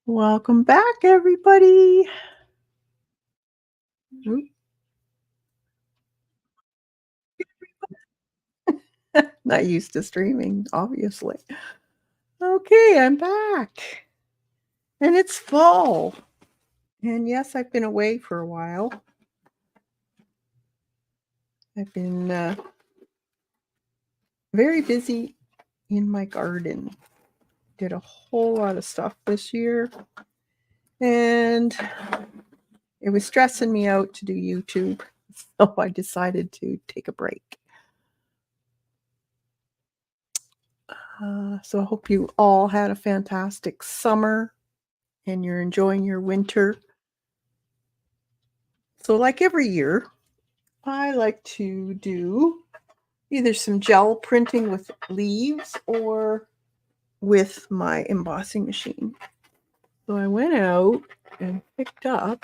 Welcome back, everybody. Oop, not used to streaming, obviously. Okay, I'm back. And it's fall. And yes, I've been away for a while. I've been very busy in my garden. Did a whole lot of stuff this year. And it was stressing me out to do YouTube. So I decided to take a break. So I hope you all had a fantastic summer and you're enjoying your winter. So, like every year, I like to do either some gel printing with leaves or with my embossing machine. So, I went out and picked up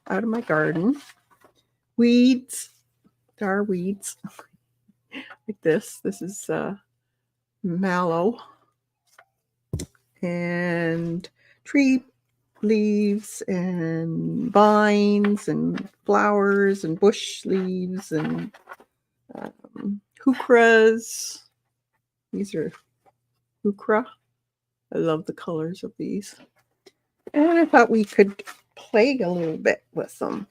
out of my garden weeds. There are weeds like this. This is mallow and tree leaves and vines and flowers and bush leaves and heucheras. These are heuchera. I love the colors of these. And I thought we could play a little bit with them.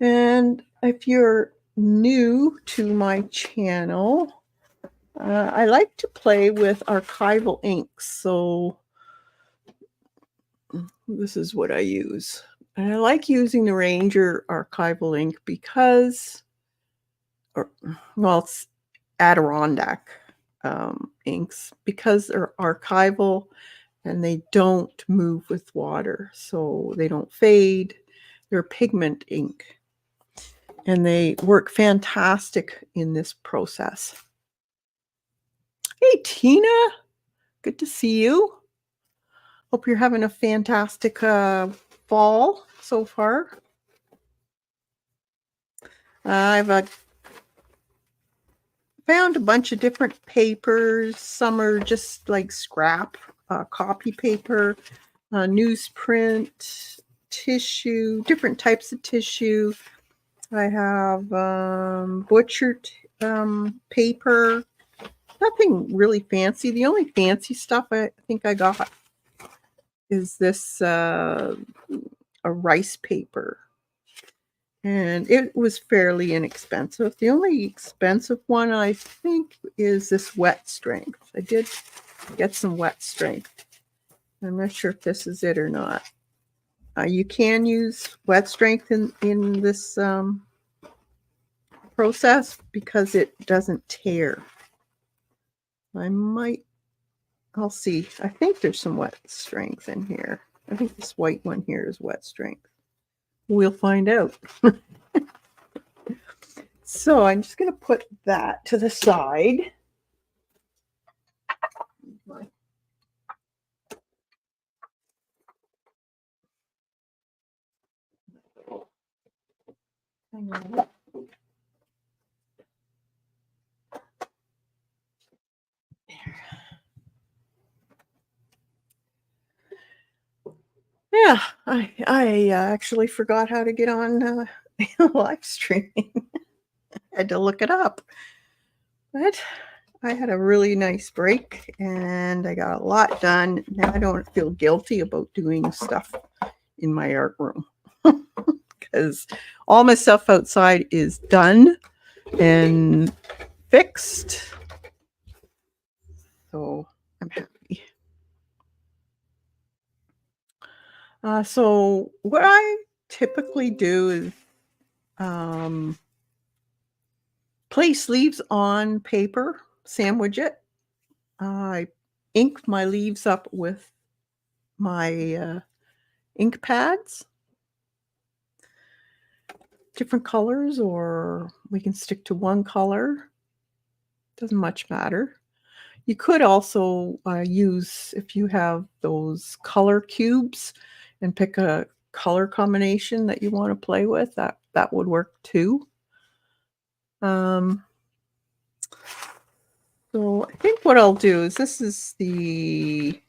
And if you're new to my channel, I like to play with archival inks. So this is what I use. And I like using the Ranger archival ink because, it's Adirondack inks because they're archival and they don't move with water, so they don't fade. They're pigment ink, and they work fantastic in this process. Hey, Tina, good to see you. Hope you're having a fantastic fall so far. I've found a bunch of different papers. Some are just like scrap copy paper, newsprint, tissue, different types of tissue. I have butchered paper. Nothing really fancy. The only fancy stuff I think I got is this a rice paper. And it was fairly inexpensive. The only expensive one, I think, is this wet strength. I did get some wet strength. I'm not sure if this is it or not. You can use wet strength in this process because it doesn't tear. I'll see. I think there's some wet strength in here. I think this white one here is wet strength. We'll find out. So I'm just going to put that to the side. Hang on. Yeah, I actually forgot how to get on live streaming. I had to look it up. But I had a really nice break and I got a lot done. Now I don't feel guilty about doing stuff in my art room because all my stuff outside is done and fixed. So I'm happy. So what I typically do is place leaves on paper, sandwich it. I ink my leaves up with my ink pads, different colors, or we can stick to one color. Doesn't much matter. You could also use, if you have those color cubes, and pick a color combination that you want to play with. That would work too. So I think what I'll do is this is the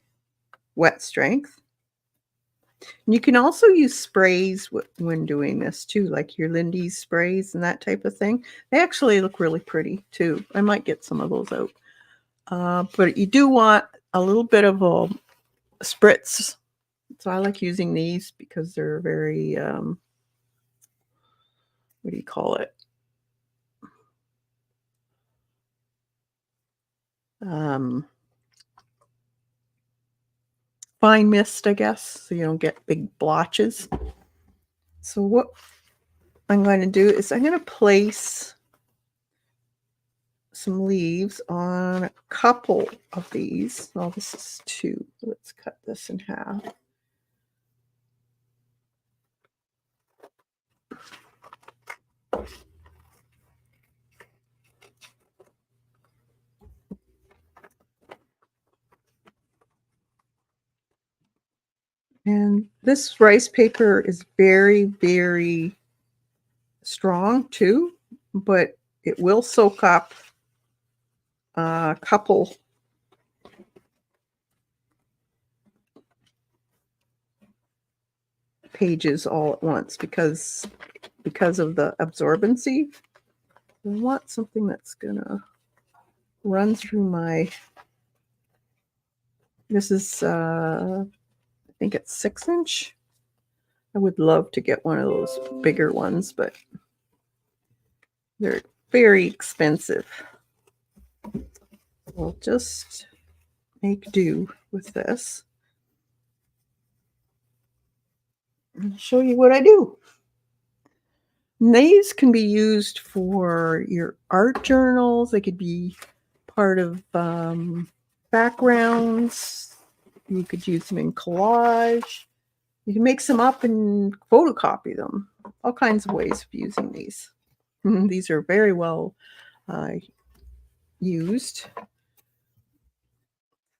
wet strength. And you can also use sprays when doing this too, like your Lindy's sprays and that type of thing. They actually look really pretty too. I might get some of those out. But you do want a little bit of a spritz. So I like using these because they're very, what do you call it? Fine mist, I guess, so you don't get big blotches. So what I'm going to do is I'm going to place some leaves on a couple of these. Well, this is 2. Let's cut this in half. And this rice paper is very, very strong too, but it will soak up a couple pages all at once because of the absorbency. I want something that's gonna run through my, this is I think it's 6-inch. I would love to get one of those bigger ones, but they're very expensive. We'll just make do with this. I'll show you what I do. And these can be used for your art journals. They could be part of backgrounds. You could use them in collage. You can mix them up and photocopy them. All kinds of ways of using these. These are very well used.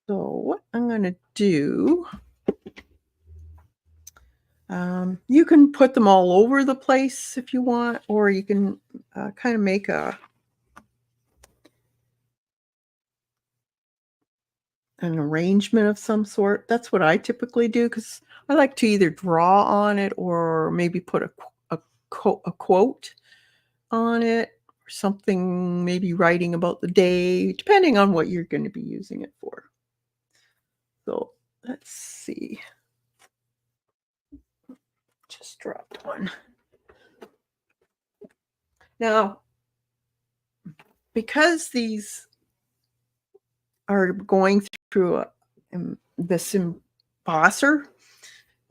So what I'm going to do, you can put them all over the place if you want, or you can kind of make an arrangement of some sort. That's what I typically do because I like to either draw on it or maybe put a quote on it or something, maybe writing about the day, depending on what you're going to be using it for. So let's see. Just dropped one. Now, because these are going through this embosser,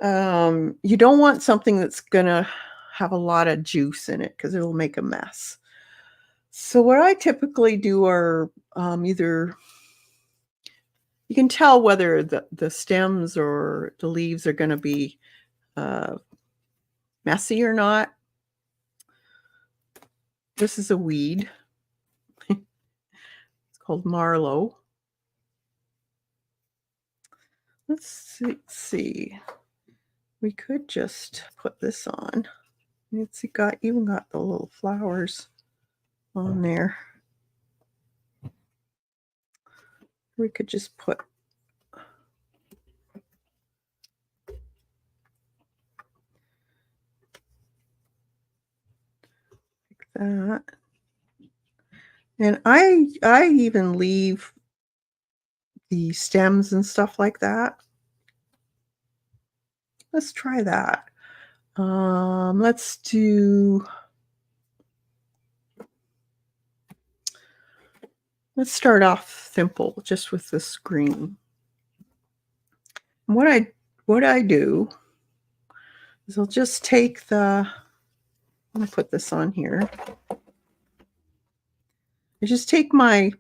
you don't want something that's going to have a lot of juice in it because it'll make a mess. So what I typically do are either, you can tell whether the stems or the leaves are going to be messy or not. This is a weed. It's called Marlow. Let's see. We could just put this on. It's even got the little flowers on there. We could just put like that. And I even leave the stems and stuff like that. Let's try that. Let's start off simple, just with this green. And what I do is I'll just take I'm gonna put this on here. I just take my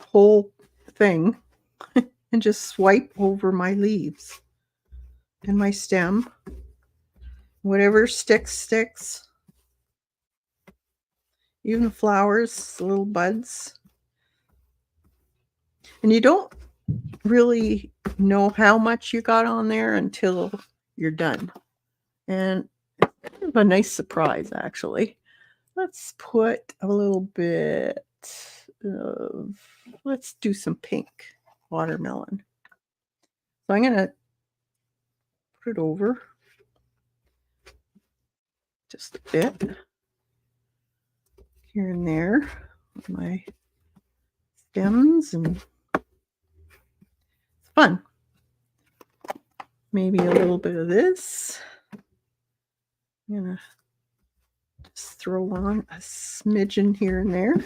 whole thing and just swipe over my leaves and my stem. Whatever sticks. Even the flowers, the little buds. And you don't really know how much you got on there until you're done. And it's kind of a nice surprise, actually. Let's put a little bit of, let's do some pink watermelon. So I'm going to put it over just a bit here and there with my stems, and it's fun. Maybe a little bit of this. I'm going to just throw on a smidgen here and there, and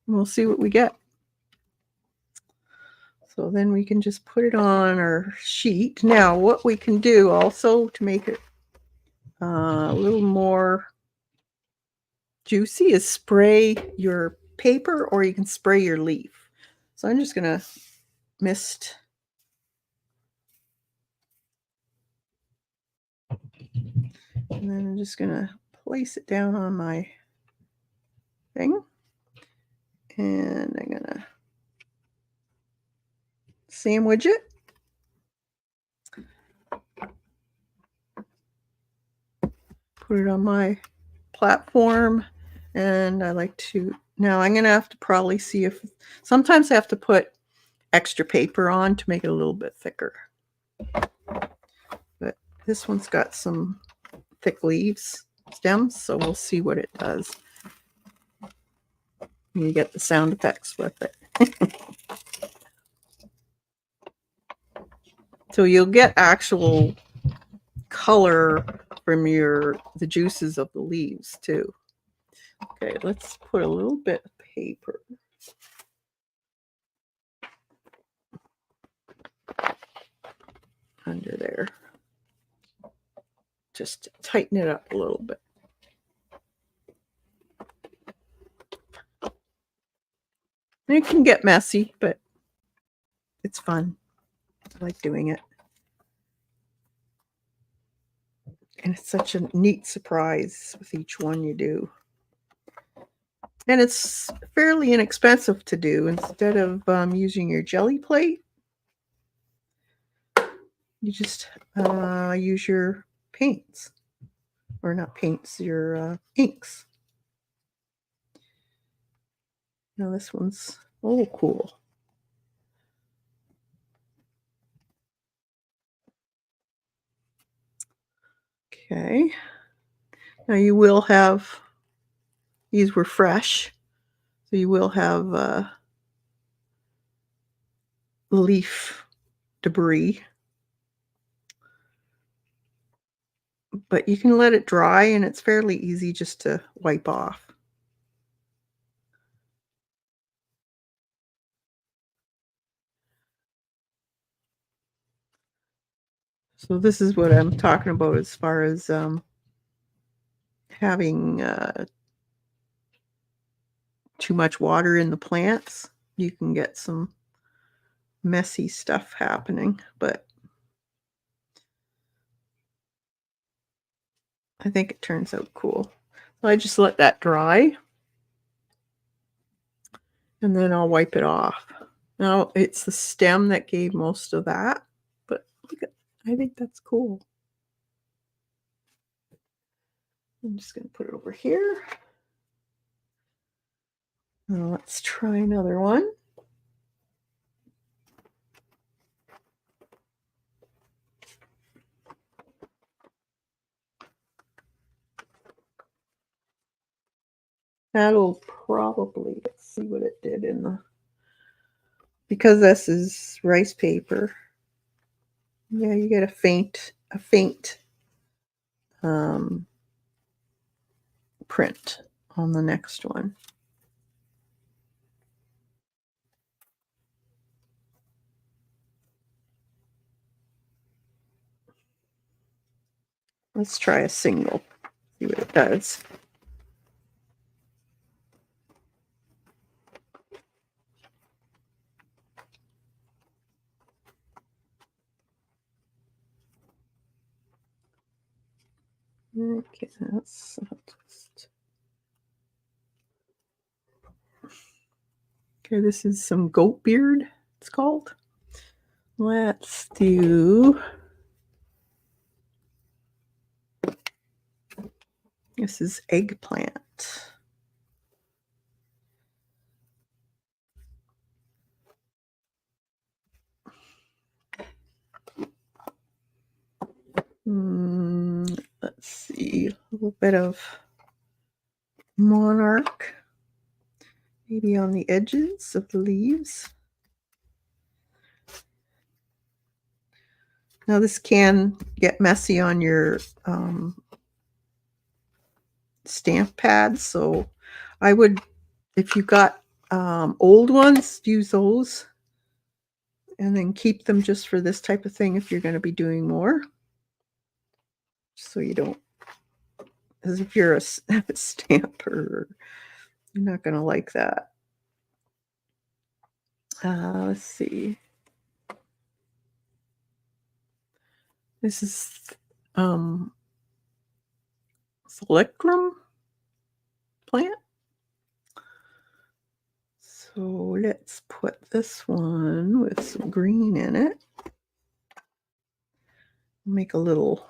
we'll see what we get. So then we can just put it on our sheet. Now, what we can do also to make it a little more juicy is spray your paper, or you can spray your leaf. So I'm just going to mist. And then I'm just going to place it down on my thing. And I'm going to sandwich it. Put it on my platform. And I like to, now I'm going to have to probably see if, sometimes I have to put extra paper on to make it a little bit thicker. But this one's got some thick leaves, stems, so we'll see what it does. You get the sound effects with it. So you'll get actual color from the juices of the leaves too. Okay, let's put a little bit of paper under there. Just to tighten it up a little bit. It can get messy, but it's fun. I like doing it. And it's such a neat surprise with each one you do. And it's fairly inexpensive to do. Instead of using your jelly plate, you just use your paints. Or not paints, your inks. Now this one's cool. Okay. Now you will have, these were fresh, so you will have leaf debris. But you can let it dry, and it's fairly easy just to wipe off. So this is what I'm talking about as far as having too much water in the plants. You can get some messy stuff happening, but I think it turns out cool. So I just let that dry, and then I'll wipe it off. Now it's the stem that gave most of that, but look at, I think that's cool. I'm just going to put it over here. Now let's try another one. That'll probably, let's see what it did in the, because this is rice paper. Yeah, you get a faint print on the next one. Let's try a single, see what it does. Okay, that's just... Okay, this is some goat beard, it's called. Let's do, this is eggplant. Let's see, a little bit of monarch, maybe on the edges of the leaves. Now this can get messy on your stamp pads, so I would, if you got old ones, use those and then keep them just for this type of thing if you're going to be doing more, so you don't, as if you're a stamper, you're not going to like that. Let's see, this is Selectrum plant. So let's put this one with some green in it. Make a little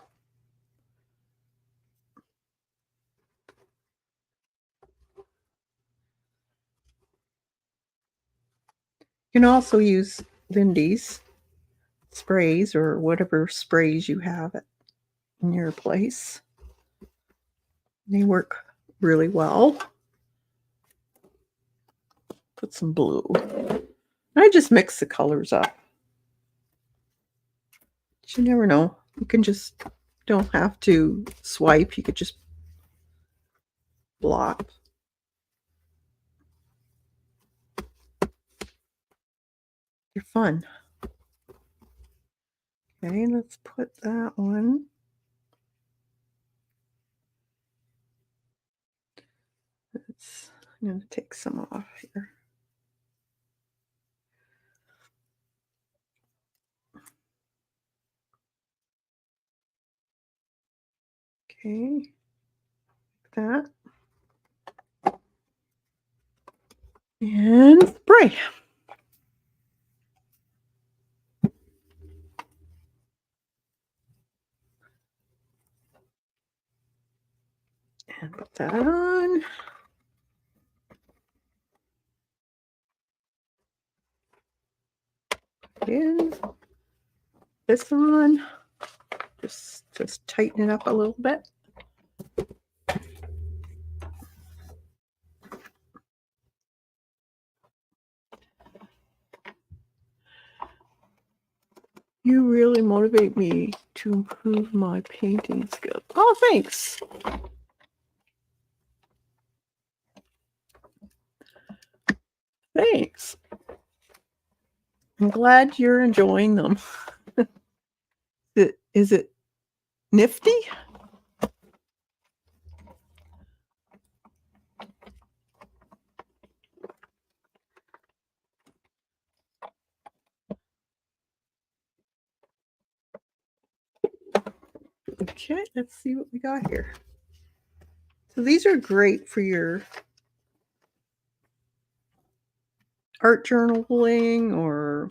you can also use Lindy's sprays or whatever sprays you have in your place. They work really well. Put some blue. I just mix the colors up. But you never know. You can just, don't have to swipe. You could just blot. You're fun. Okay, let's put that one. I'm going to take some off here. Okay, like that. And spray. And put that on. In this on. Just tighten it up a little bit. You really motivate me to improve my painting skills. Oh, thanks. Thanks. I'm glad you're enjoying them. Is it nifty? Okay, let's see what we got here. So these are great for your art journaling or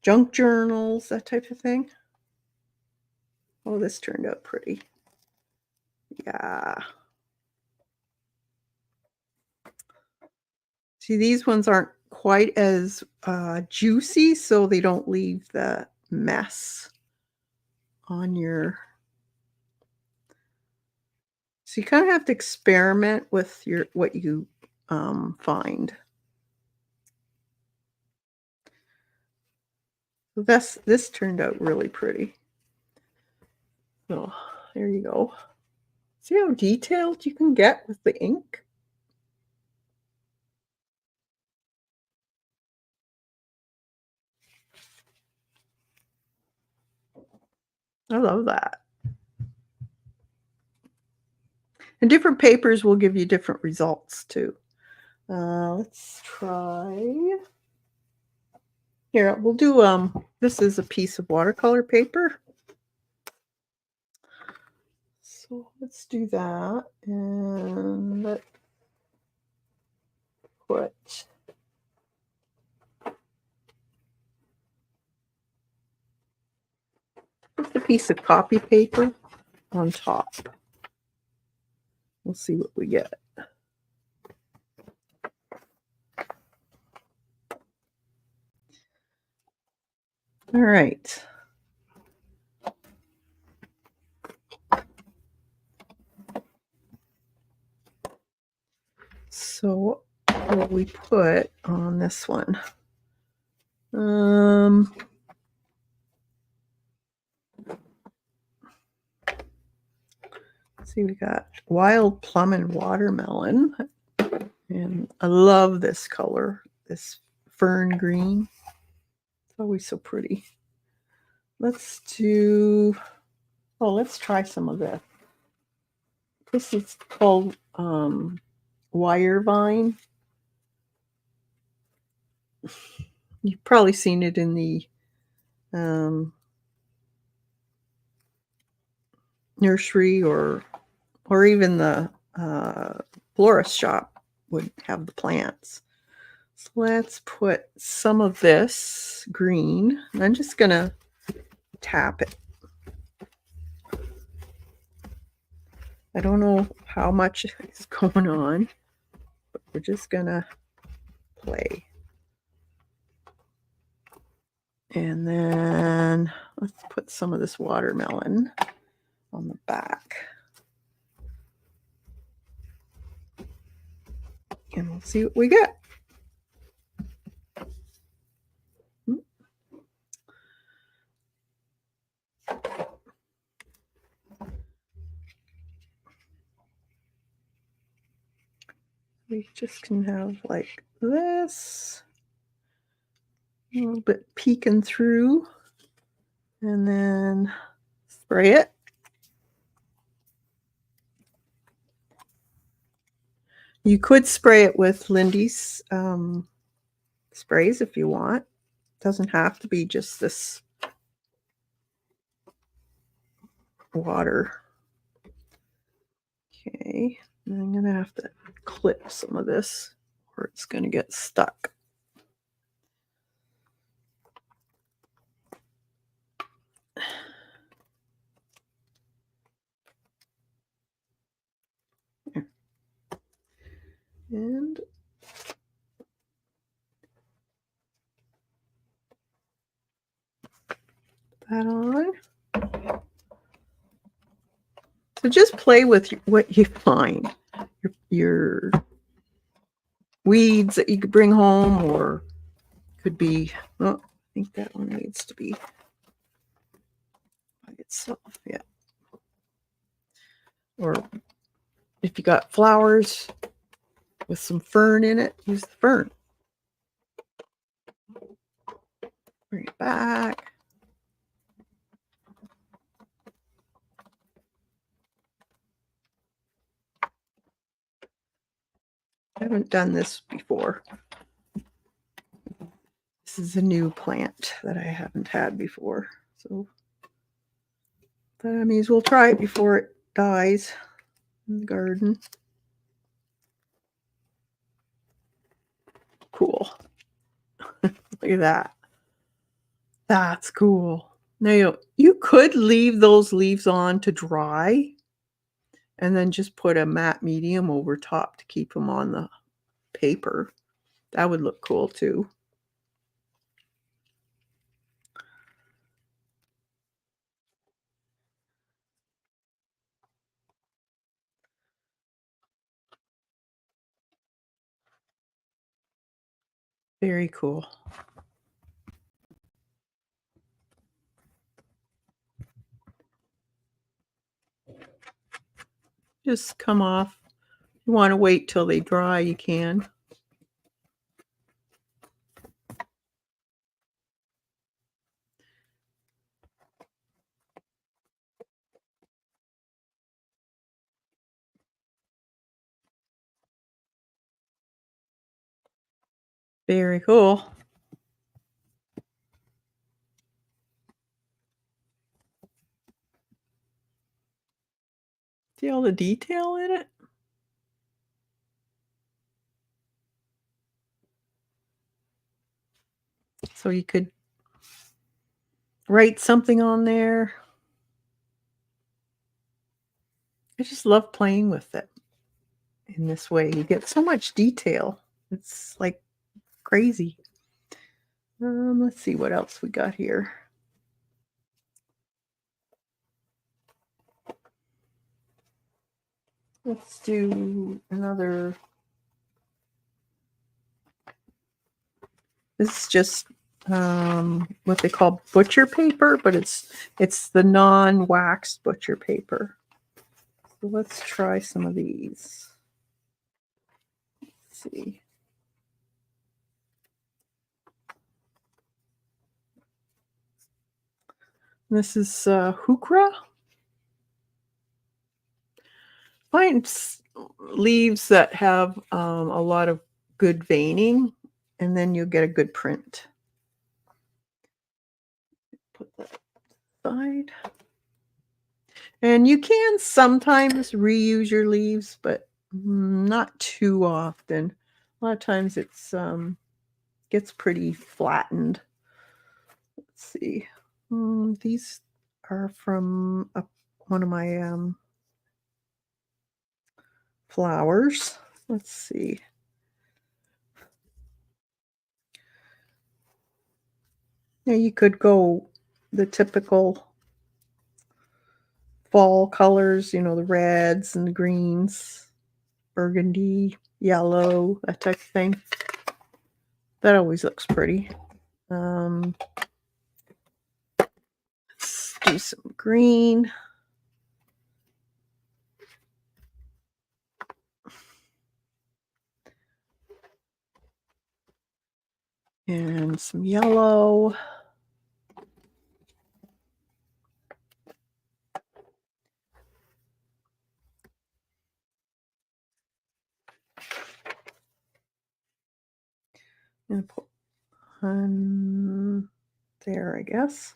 junk journals, that type of thing. Oh, this turned out pretty. Yeah. See, these ones aren't quite as juicy, so they don't leave the mess on your... So you kind of have to experiment with what you find. So this turned out really pretty. So there you go. See how detailed you can get with the ink? I love that. And different papers will give you different results too. Let's try. Here, we'll do, this is a piece of watercolor paper. So let's do that. And let's put just a piece of copy paper on top. We'll see what we get. All right. So what will we put on this one? See, we got wild plum and watermelon. And I love this color, this fern green. It's always so pretty. Let's try some of this. This is called wire vine. You've probably seen it in the nursery or even the florist shop would have the plants. So let's put some of this green. I'm just gonna tap it. I don't know how much is going on, but we're just gonna play. And then let's put some of this watermelon on the back. And we'll see what we get. We just can have like this, a little bit peeking through, and then spray it. You could spray it with Lindy's sprays if you want. It doesn't have to be just this water. Okay, and I'm going to have to clip some of this or it's going to get stuck. And that on. So just play with what you find. Your weeds that you could bring home, or could be, oh, I think that one needs to be by itself, yeah. Or if you got flowers with some fern in it, use the fern. Bring it back. I haven't done this before. This is a new plant that I haven't had before. So that means we'll try it before it dies in the garden. Cool. Look at that. That's cool. Now you could leave those leaves on to dry and then just put a matte medium over top to keep them on the paper. That would look cool too. Very cool. Just come off. If you want to wait till they dry, you can. Very cool. See all the detail in it? So you could write something on there. I just love playing with it in this way. You get so much detail. It's like crazy. Let's see what else we got here. Let's do another This is just what they call butcher paper, but it's the non-waxed butcher paper. So let's try some of these. Let's see. This is heuchera. Find leaves that have a lot of good veining, and then you'll get a good print. Put that aside. And you can sometimes reuse your leaves, but not too often. A lot of times it's gets pretty flattened. Let's see. These are from one of my flowers. Let's see. Now you could go the typical fall colors, you know, the reds and the greens, burgundy, yellow, that type of thing. That always looks pretty. Let's do some green. And some yellow. And put one there, I guess.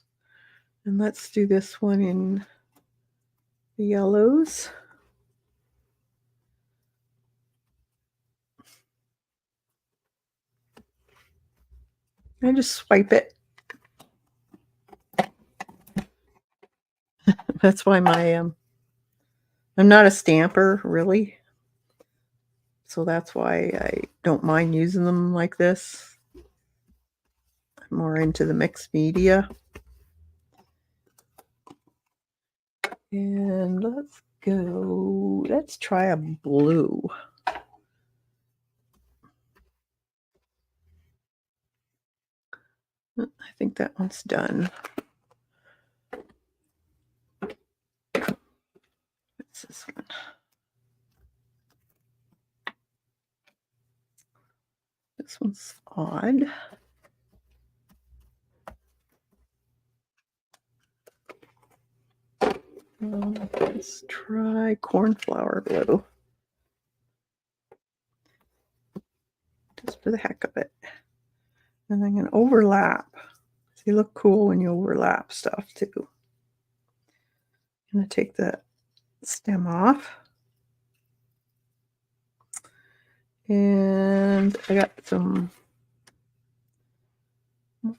And let's do this one in the yellows. I just swipe it. That's why I'm not a stamper, really. So that's why I don't mind using them like this. I'm more into the mixed media. And let's try a blue. I think that one's done. What's this one? This one's odd. Let's try cornflower blue. Just for the heck of it. And I'm going to overlap. So you look cool when you overlap stuff too. I'm going to take the stem off. And I got some more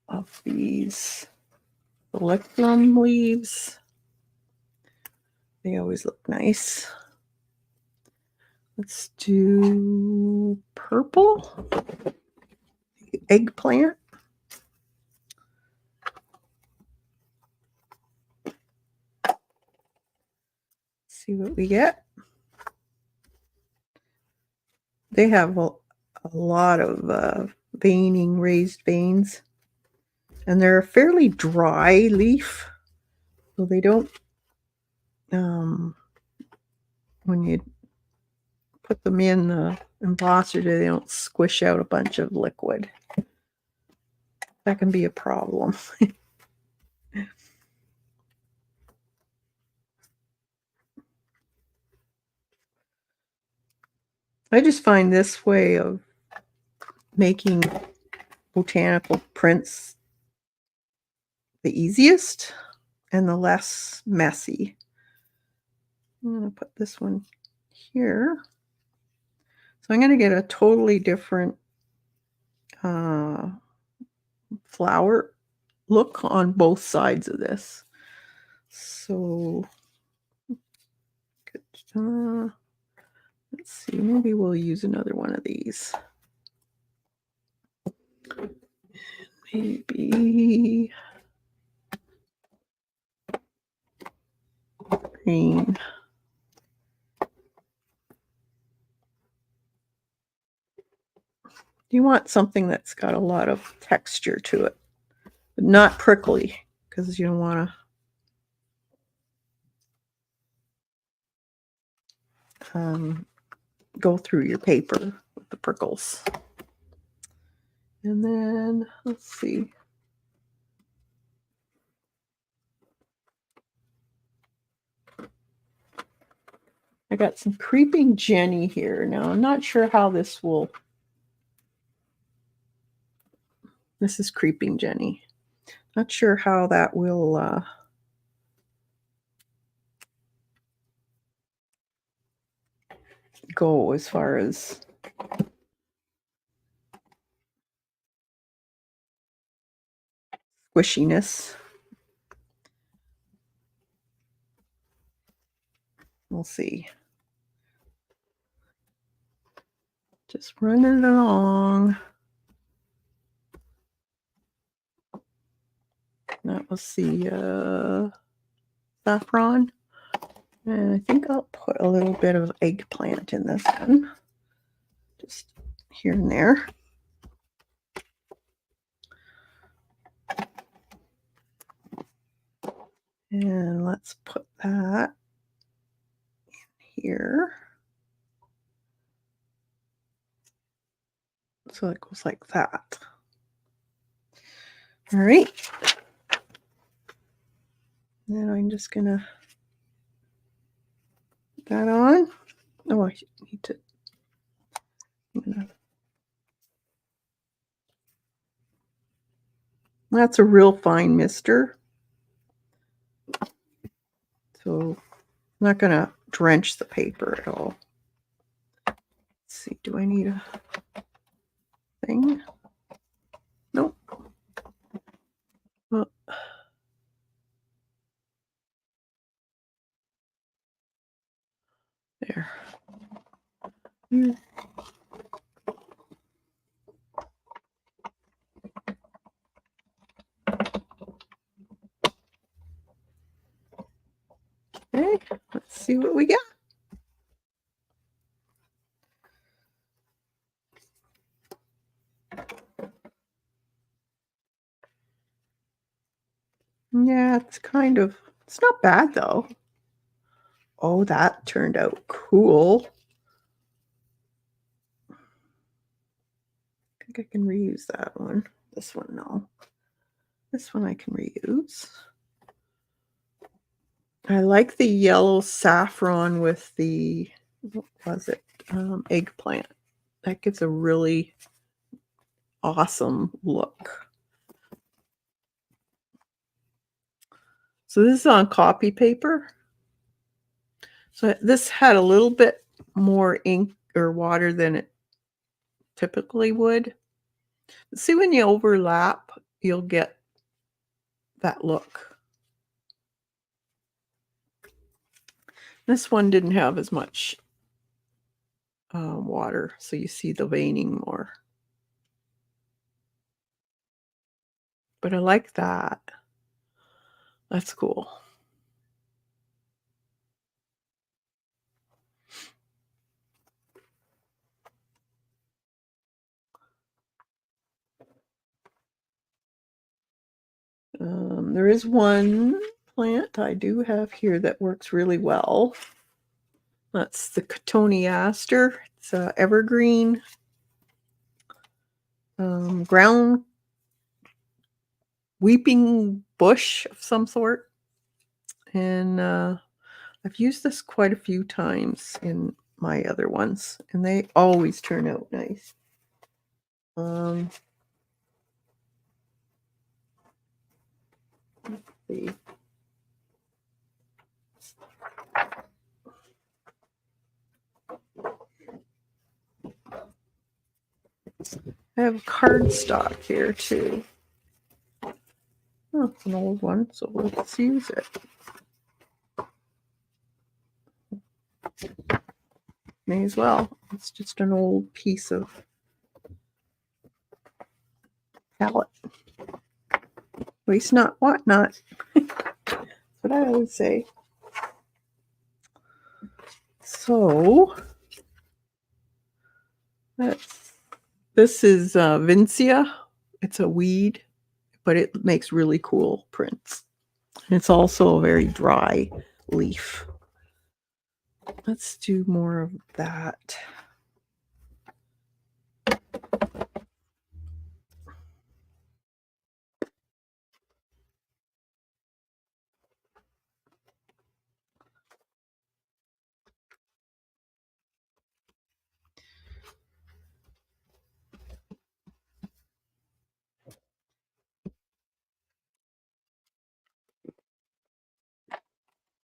of these electrum leaves. They always look nice. Let's do purple. Eggplant. See what we get. They have a lot of veining, raised veins. And they're a fairly dry leaf. So they don't, when you put them in the embosser, they don't squish out a bunch of liquid. That can be a problem. I just find this way of making botanical prints the easiest and the less messy. I'm going to put this one here. So I'm going to get a totally different flower look on both sides of this. So let's see, maybe we'll use another one of these. Maybe green. You want something that's got a lot of texture to it, but not prickly, because you don't want to go through your paper with the prickles. And then, let's see. I got some Creeping Jenny here. Now, I'm not sure how this will... This is Creeping Jenny. Not sure how that will go as far as squishiness. We'll see. Just running it along. That was the saffron. And I think I'll put a little bit of eggplant in this one. Just here and there. And let's put that in here. So it goes like that. All right. Now I'm just going to put that on. Oh, I need to... That's a real fine mister. So I'm not going to drench the paper at all. Let's see, do I need a thing? Nope. Well, there. Okay, let's see what we got. Yeah, it's not bad though. Oh, that turned out cool. I think I can reuse that one. This one, no. This one I can reuse. I like the yellow saffron with the, what was it? Eggplant. That gives a really awesome look. So this is on copy paper. So this had a little bit more ink or water than it typically would. See, when you overlap, you'll get that look. This one didn't have as much water, so you see the veining more. But I like that. That's cool. There is one plant I do have here that works really well. That's the Cotoneaster. It's an evergreen ground weeping bush of some sort. And I've used this quite a few times in my other ones, and they always turn out nice. Let's see. I have cardstock here too. Oh, it's an old one, so let's use it. May as well. It's just an old piece of palette. Waste not, want not. That's what I always say. So let's This is Vincia. It's a weed, but it makes really cool prints. And it's also a very dry leaf. Let's do more of that.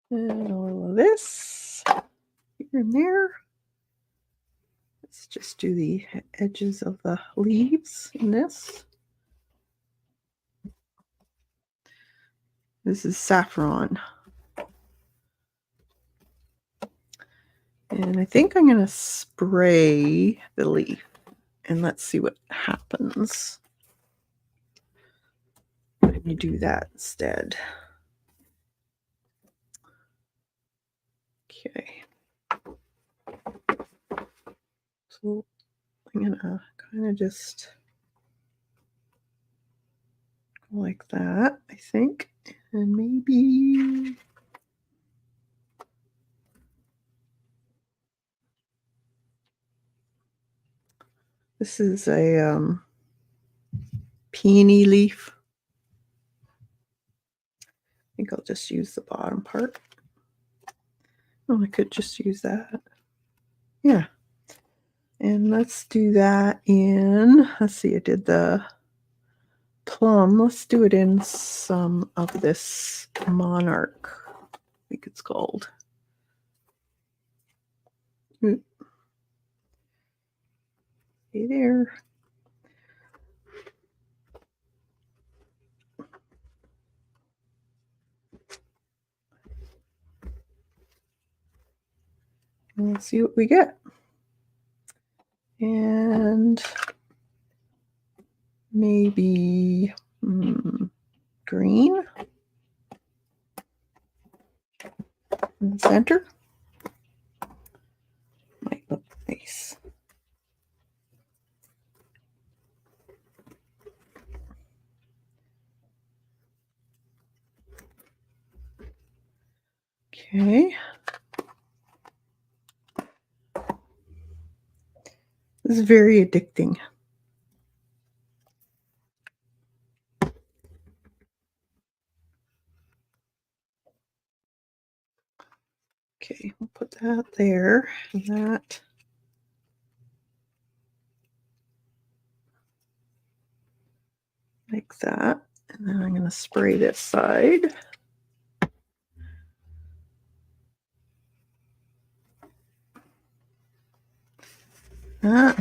And all of this here and there. Let's just do the edges of the leaves in this. This is saffron. And I think I'm going to spray the leaf and let's see what happens when you do that instead. Okay. So I'm going to kind of just go like that, I think. And maybe this is a peony leaf. I think I'll just use the bottom part. Oh, I could just use that. Yeah. And let's do that in, let's see, I did the plum. Let's do it in some of this monarch, I think it's called. See there. And let's see what we get. And maybe green in the center. Might look nice. Okay. This is very addicting. Okay, we'll put that there and that. Like that. And then I'm going to spray this side. That.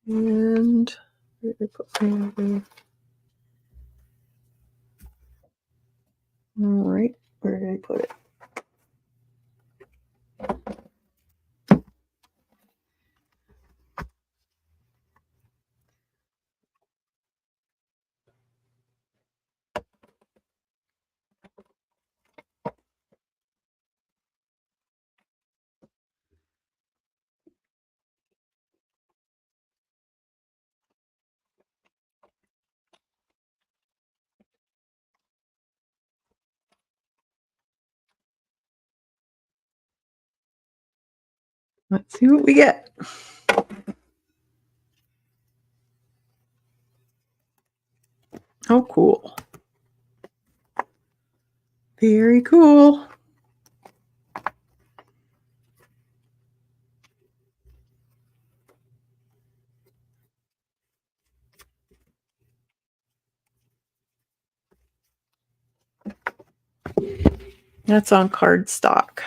And where did I put my all right, where did I put it? Let's see what we get. Oh, cool. Very cool. That's on cardstock.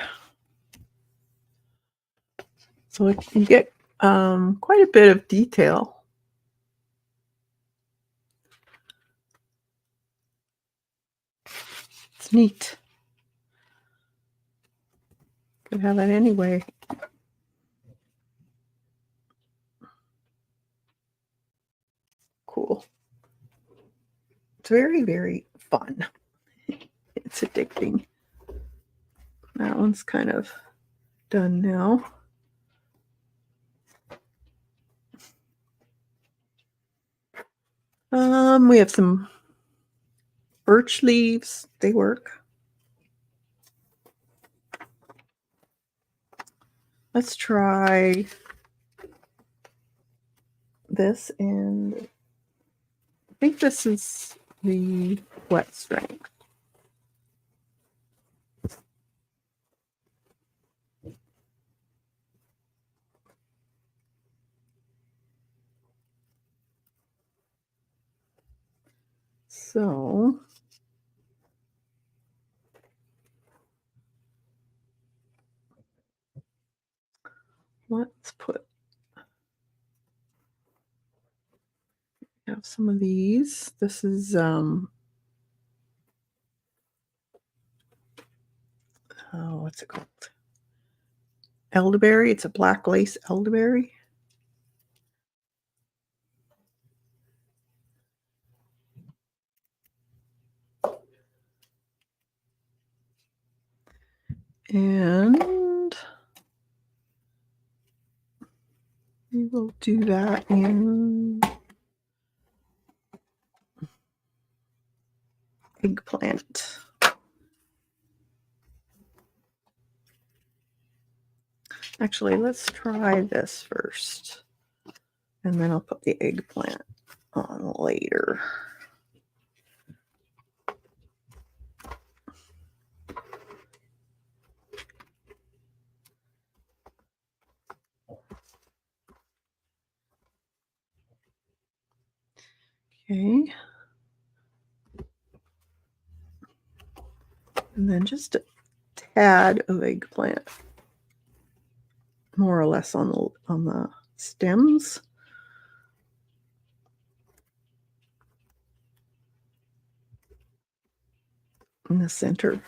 So you get quite a bit of detail. It's neat. Could have that anyway. Cool. It's very, very fun. It's addicting. That one's kind of done now. We have some birch leaves. They work. Let's try this, and I think this is the wet strength. So let's have some of these. This is what's it called? Elderberry. It's a black lace elderberry. And we will do that in eggplant. Actually, let's try this first, and then I'll put the eggplant on later. Okay. And then just a tad of eggplant, more or less on the stems. In the center.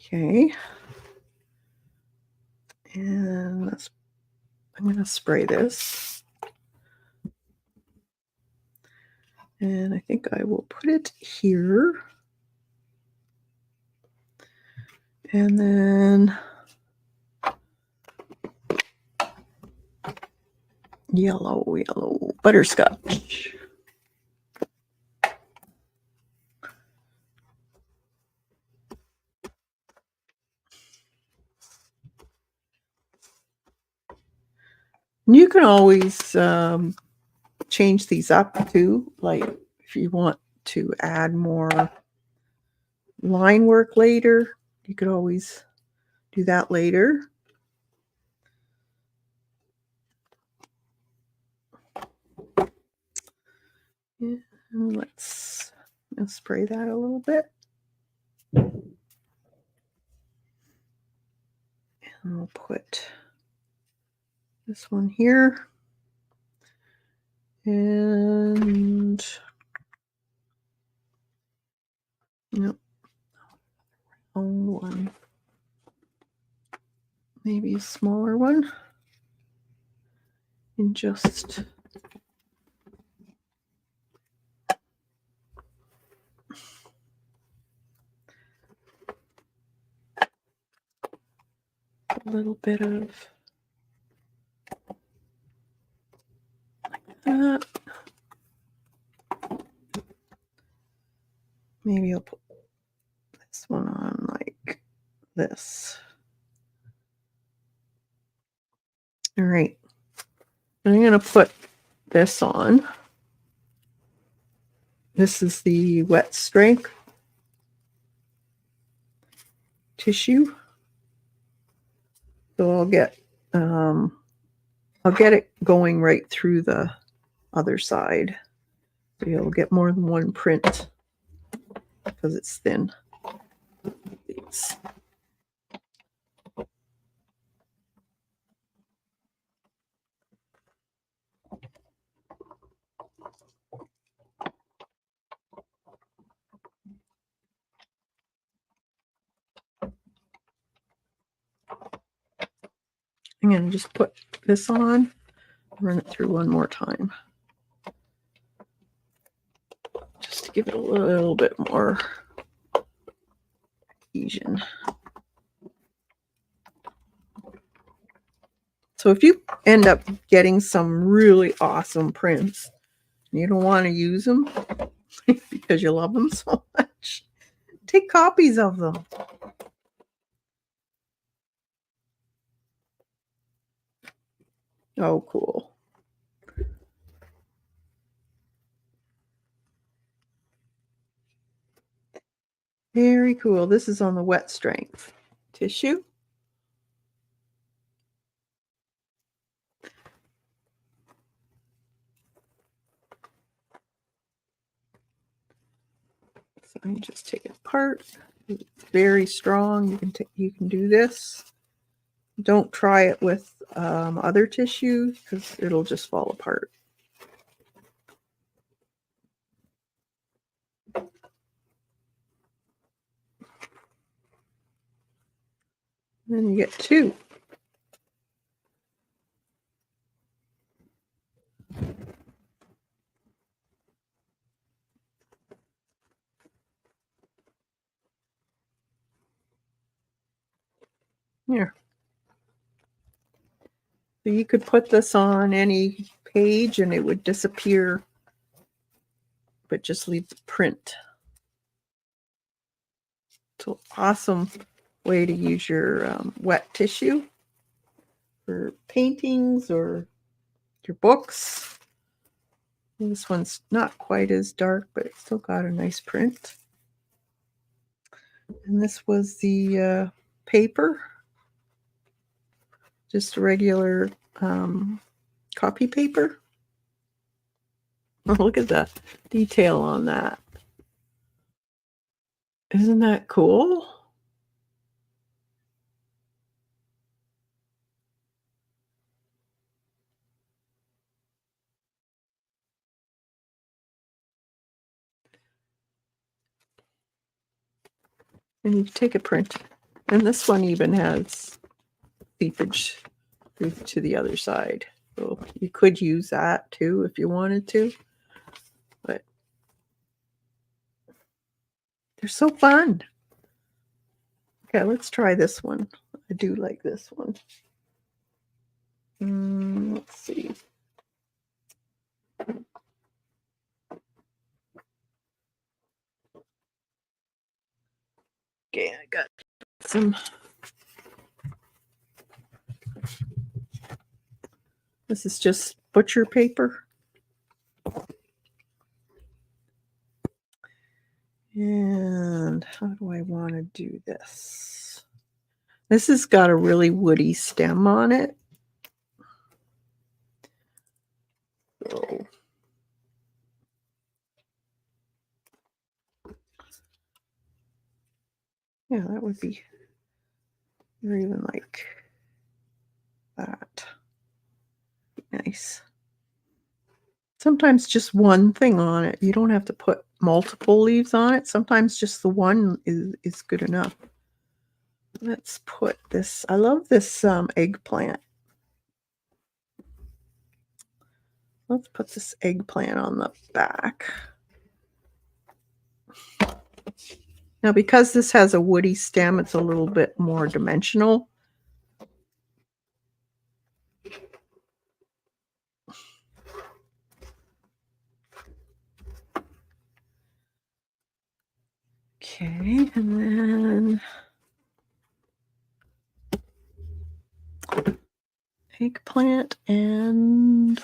Okay. And I'm going to spray this. And I think I will put it here. And then yellow butterscotch. You can always change these up too, like if you want to add more line work later, you could always do that later. And let's spray that a little bit. And we'll put this one here. And nope, wrong one. Maybe a smaller one. And just a little bit of like that. Maybe I'll put this one on like this. All right. I'm going to put this on. This is the wet strength tissue. So I'll get it going right through the other side. So you'll get more than one print because it's thin. These. I'm going to just put this on, run it through one more time. give it a little bit more adhesion. So if you end up getting some really awesome prints, you don't want to use them because you love them so much, take copies of them. Oh, cool. Very cool. This is on the wet strength tissue. So you just take it apart. It's very strong. You can do this. Don't try it with other tissue because it'll just fall apart. Then you get two. Here. So you could put this on any page and it would disappear, but just leave the print. It's an awesome way to use your wet tissue for paintings or your books. This one's not quite as dark, but it's still got a nice print. And this was the paper, just regular copy paper. Oh, look at the detail on that. Isn't that cool? And you take a print. And this one even has seepage through to the other side. So you could use that too if you wanted to. But they're so fun. Okay, let's try this one. I do like this one. Let's see. Okay, I got some. This is just butcher paper. And how do I want to do this? This has got a really woody stem on it. So yeah, that would be, or even like that. Nice. Sometimes just one thing on it. You don't have to put multiple leaves on it. Sometimes just the one is good enough. Let's put this. I love this eggplant. Let's put this eggplant on the back. Now, because this has a woody stem, it's a little bit more dimensional. Okay, and then eggplant, and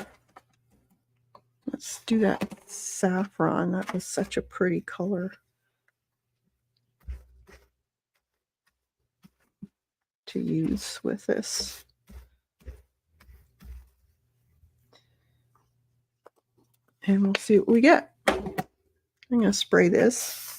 let's do that saffron. That was such a pretty color to use with this. And we'll see what we get. I'm going to spray this.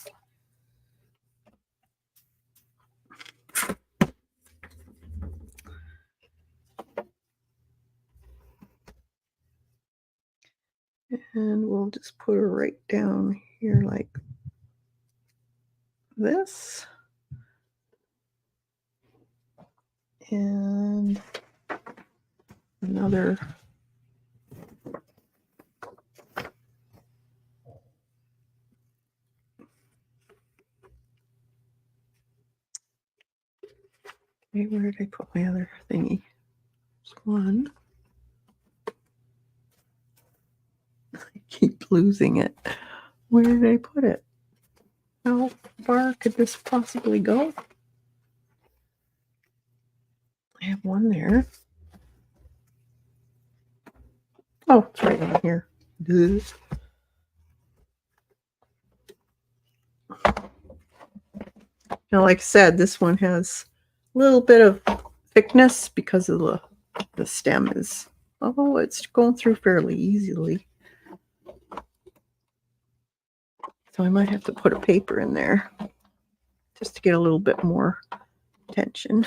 And we'll just put her right down here like this. And another Okay, where did I put my other thingy? There's one. I keep losing it. Where did I put it? How far could this possibly go? I have one there. Oh, it's right on here. Duh. Now, like I said, this one has a little bit of thickness because of the stem is, oh, it's going through fairly easily. So I might have to put a paper in there just to get a little bit more tension.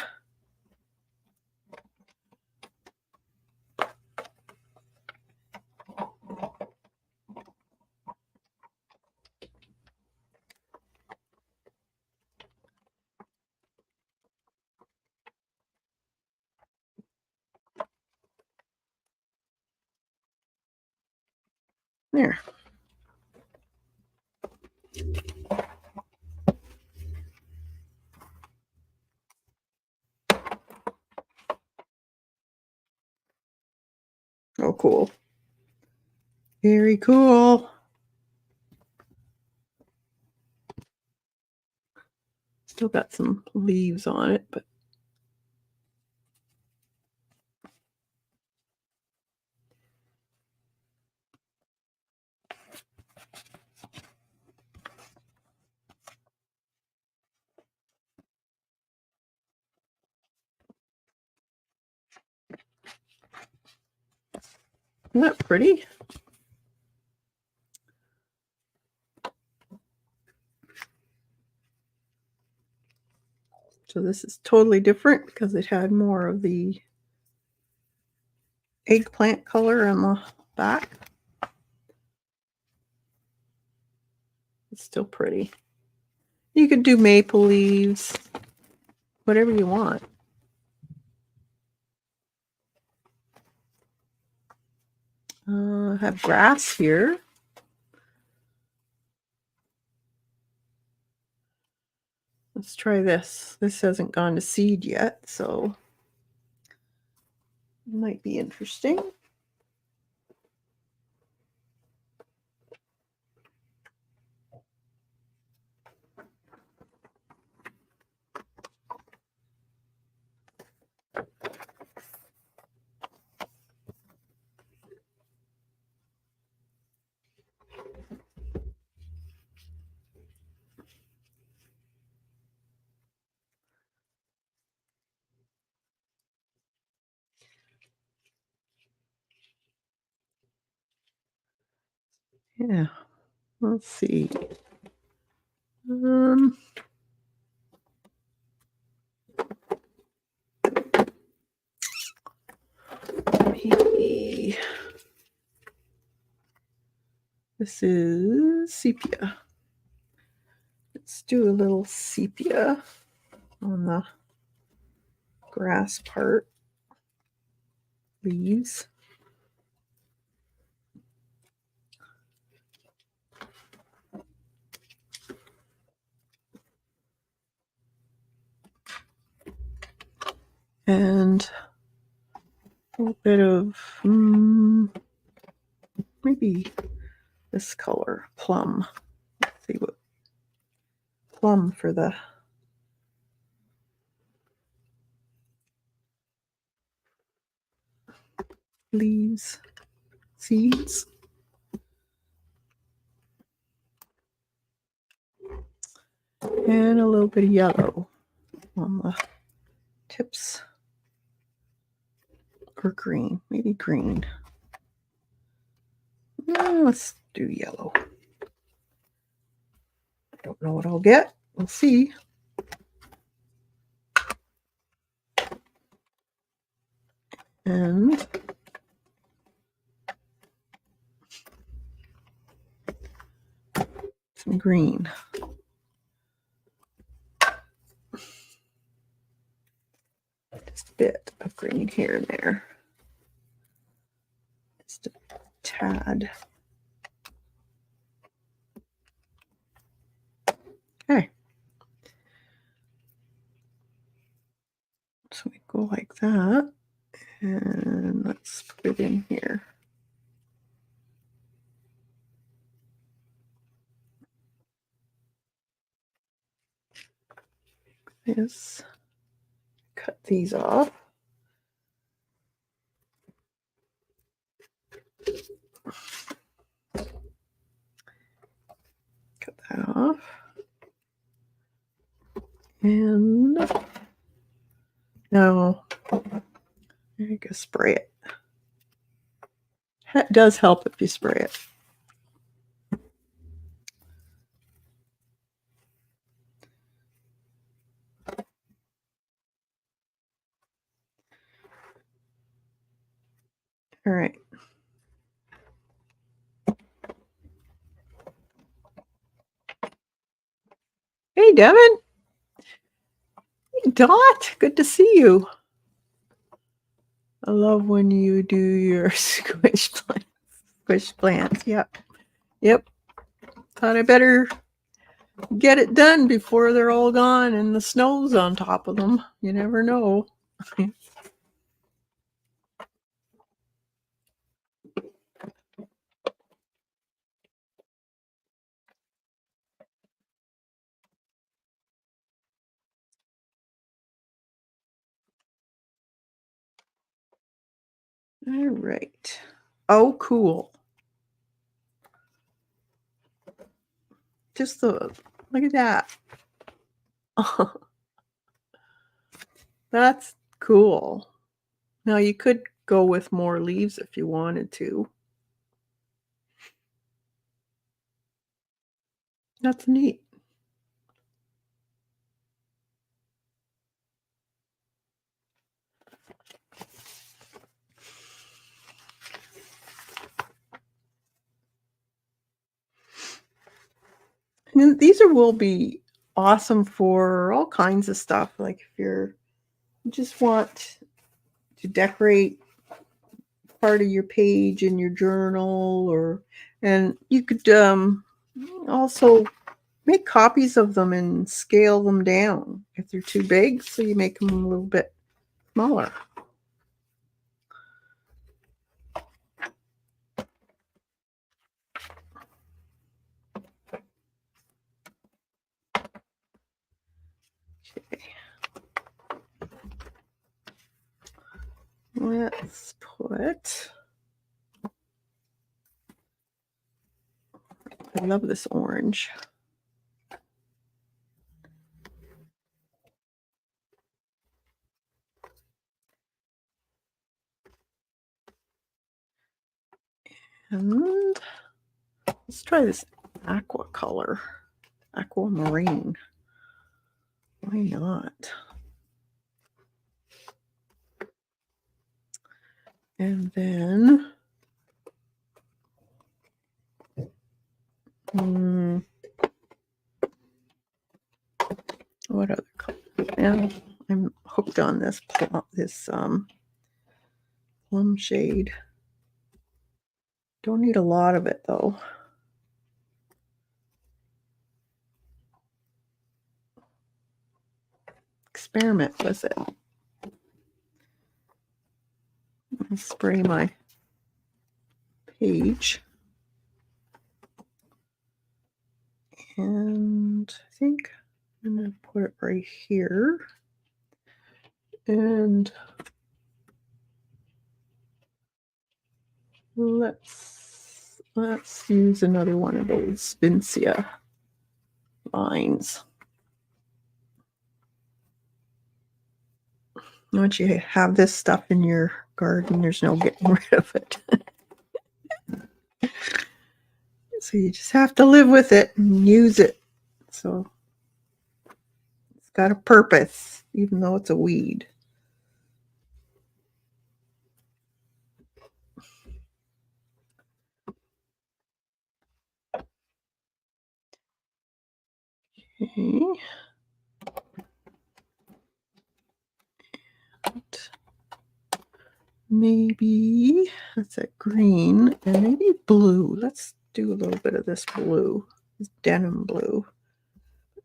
There. Oh, cool. Very cool. Still got some leaves on it, but isn't that pretty? So this is totally different because it had more of the eggplant color on the back. It's still pretty. You could do maple leaves, whatever you want. I have grass here. Let's try this. This hasn't gone to seed yet, so it might be interesting. Yeah, let's see. Maybe this is sepia. Let's do a little sepia on the grass part. Leaves. And a little bit of maybe this color, plum. Let's see what plum for the leaves, seeds. And a little bit of yellow on the tips. Or green, maybe green. Let's do yellow. I don't know what I'll get. We'll see. And some green. Just a bit of green here and there. Just a tad. Okay. go like that. And let's put it in here. This. Cut these off. Cut that off. And now you can spray it. It does help if you spray it. All right. Hey, Devin. Hey, Dot. Good to see you. I love when you do your squish plants. Squish plants. Yep. Yep. Thought I better get it done before they're all gone and the snow's on top of them. You never know. All right. Oh, cool. Just look at that. That's cool. Now you could go with more leaves if you wanted to. That's neat. And these will be awesome for all kinds of stuff. Like if you just want to decorate part of your page in your journal, and you could also make copies of them and scale them down if they're too big, so you make them a little bit smaller. Okay. Let's put, I love this orange. And let's try this aqua color, aquamarine. Why not? And then what other color? Yeah, I'm hooked on this plum shade. Don't need a lot of it though. Experiment with it. I spray my page. And I think I'm going to put it right here. And let's use another one of those Vincia lines. Once you have this stuff in your garden, there's no getting rid of it. So you just have to live with it and use it. So it's got a purpose, even though it's a weed. Okay. Maybe that's a green and maybe blue. Let's do a little bit of this blue, this denim blue.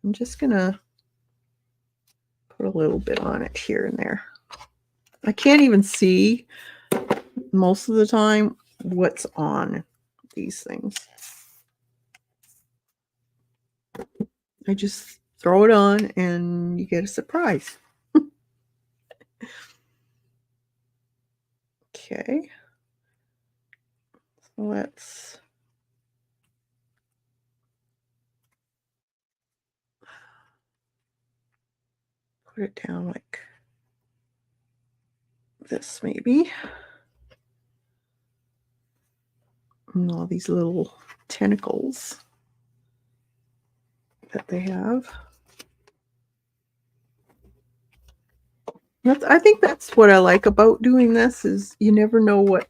I'm just gonna put a little bit on it here and there. I can't even see most of the time what's on these things. I just throw it on and you get a surprise. Okay. So let's put it down like this maybe. And all these little tentacles that they have. I think that's what I like about doing this is you never know what,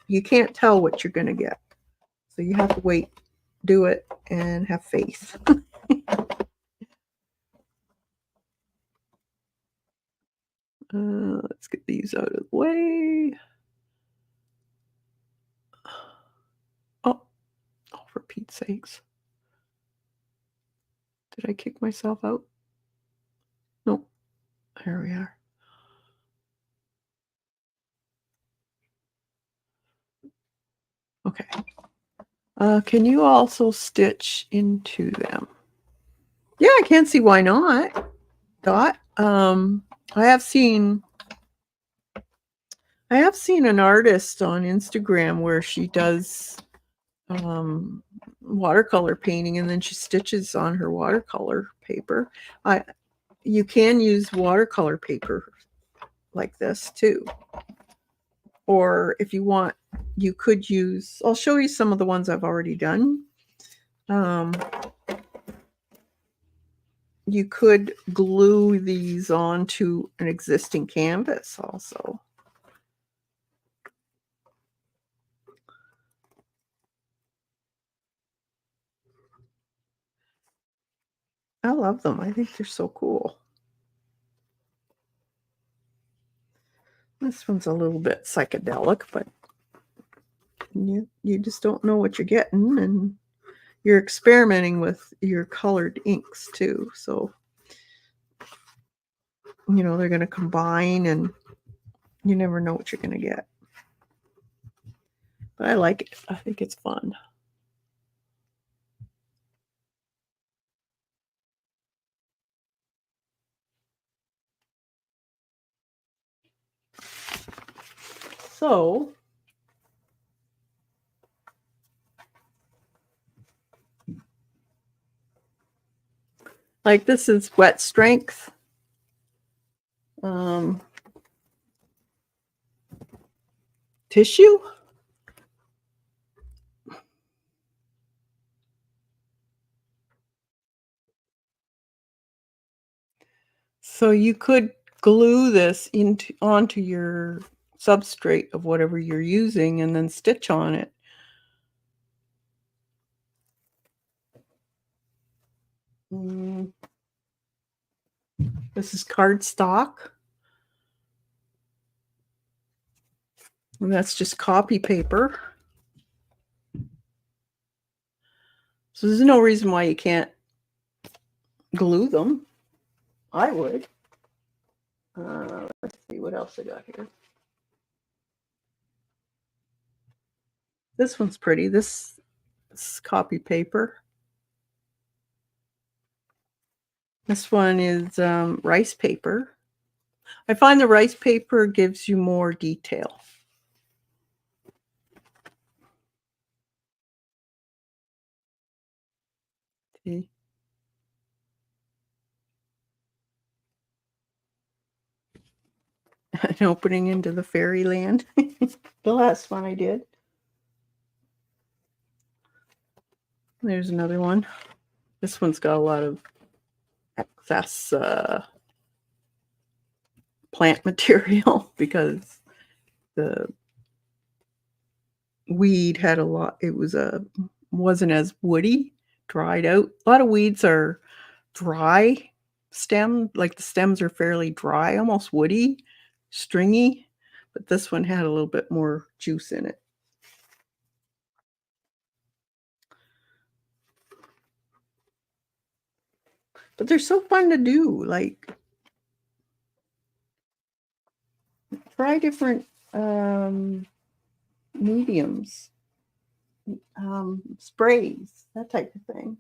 you can't tell what you're going to get. So you have to wait, do it, and have faith. Let's get these out of the way. Oh, for Pete's sakes. Did I kick myself out? No. There we are. Okay. Can you also stitch into them? Yeah, I can't see why not. Dot. I have seen an artist on Instagram where she does watercolor painting and then she stitches on her watercolor paper. You can use watercolor paper like this too. Or if you want, you could use, I'll show you some of the ones I've already done. You could glue these onto an existing canvas also. I love them. I think they're so cool. This one's a little bit psychedelic, but you just don't know what you're getting, and you're experimenting with your colored inks too. So, they're going to combine and you never know what you're going to get. But I like it. I think it's fun. So, like this is wet strength. Tissue. So you could glue this onto your substrate of whatever you're using and then stitch on it. This is cardstock. And that's just copy paper. So there's no reason why you can't glue them. I would. Let's see what else I got here. This one's pretty. This is copy paper. This one is rice paper. I find the rice paper gives you more detail. See? An opening into the fairyland. The last one I did. There's another one. This one's got a lot of excess plant material because the weed had a lot. It wasn't as woody, dried out. A lot of weeds are dry stem, like the stems are fairly dry, almost woody, stringy, but this one had a little bit more juice in it. But they're so fun to do. Like, try different mediums, sprays, that type of thing.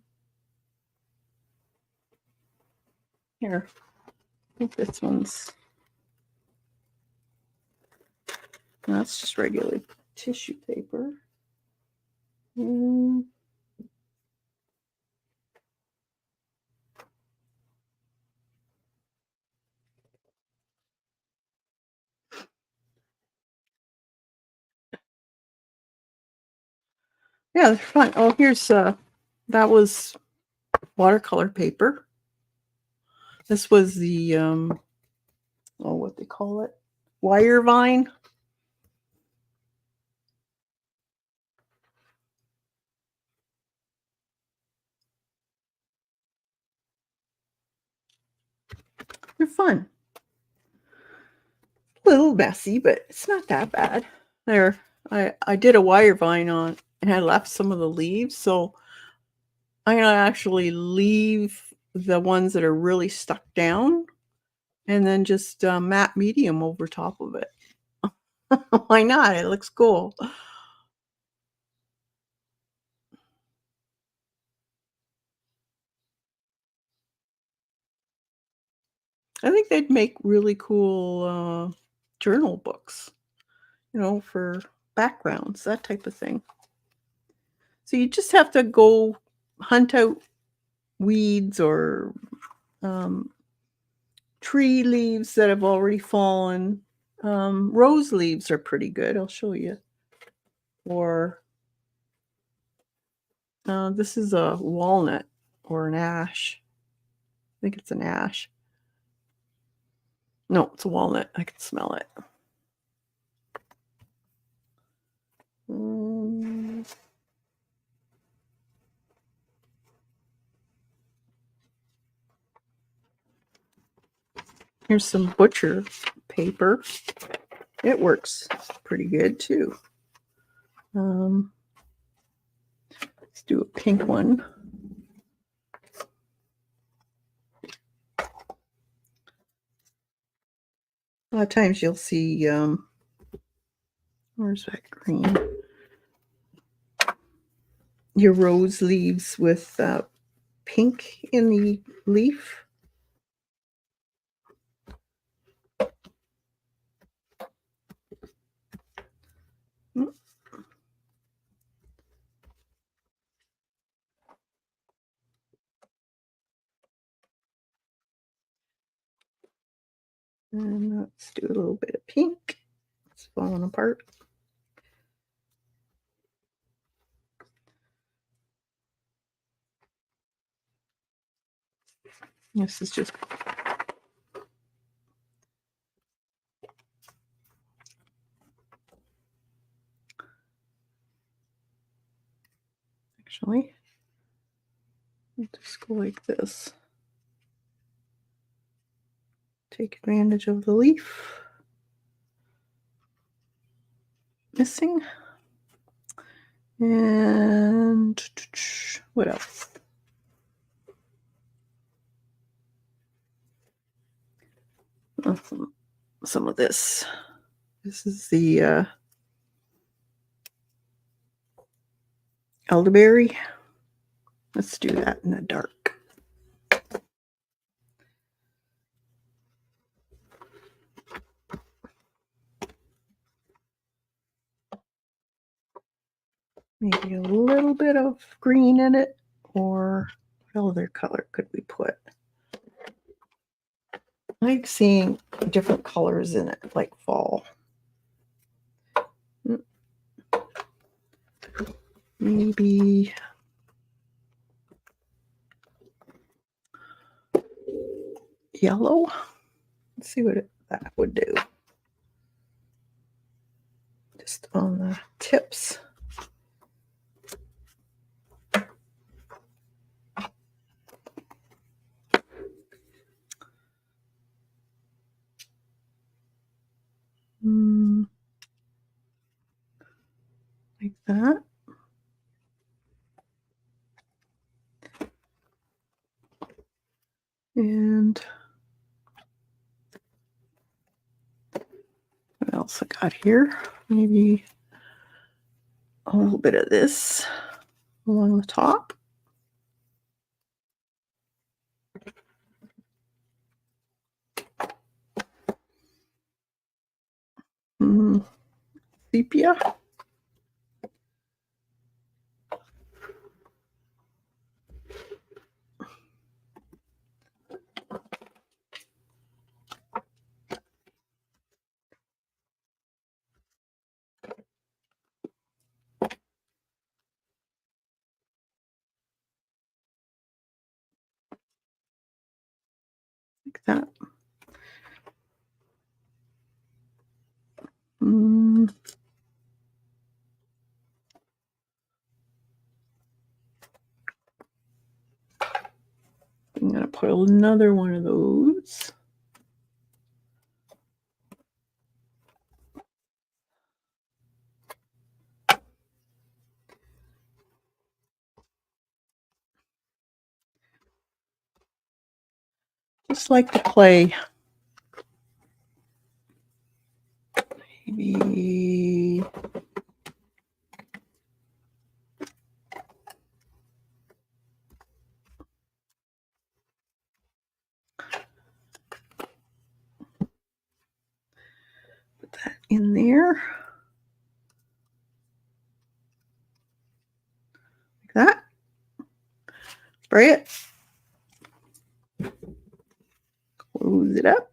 Here, I think this one's, that's just regular tissue paper. Yeah, they're fun. Oh, here's that was watercolor paper. This was the what they call it, wire vine. They're fun. A little messy, but it's not that bad. There, I did a wire vine on, and I left some of the leaves, so I'm gonna actually leave the ones that are really stuck down, and then just matte medium over top of it. Why not? It looks cool. I think they'd make really cool journal books, for backgrounds, that type of thing. So you just have to go hunt out weeds or tree leaves that have already fallen. Rose leaves are pretty good. I'll show you. Or this is a walnut or an ash. I think it's an ash. No, it's a walnut. I can smell it. Here's some butcher paper. It works pretty good too. Let's do a pink one. A lot of times you'll see, where's that green? Your rose leaves with pink in the leaf. And let's do a little bit of pink. It's falling apart. This is just actually, I'll just go like this. Take advantage of the leaf missing. And what else? Some of this. This is the elderberry. Let's do that in the dark. Maybe a little bit of green in it, or what other color could we put? I like seeing different colors in it, like fall. Maybe yellow. Let's see what that would do. Just on the tips. Like that. And what else I got here? Maybe a little bit of this along the top. Sepia. Like that. I'm going to put another one of those. Just like to play. Maybe put that in there. Like that. Spray it. Close it up.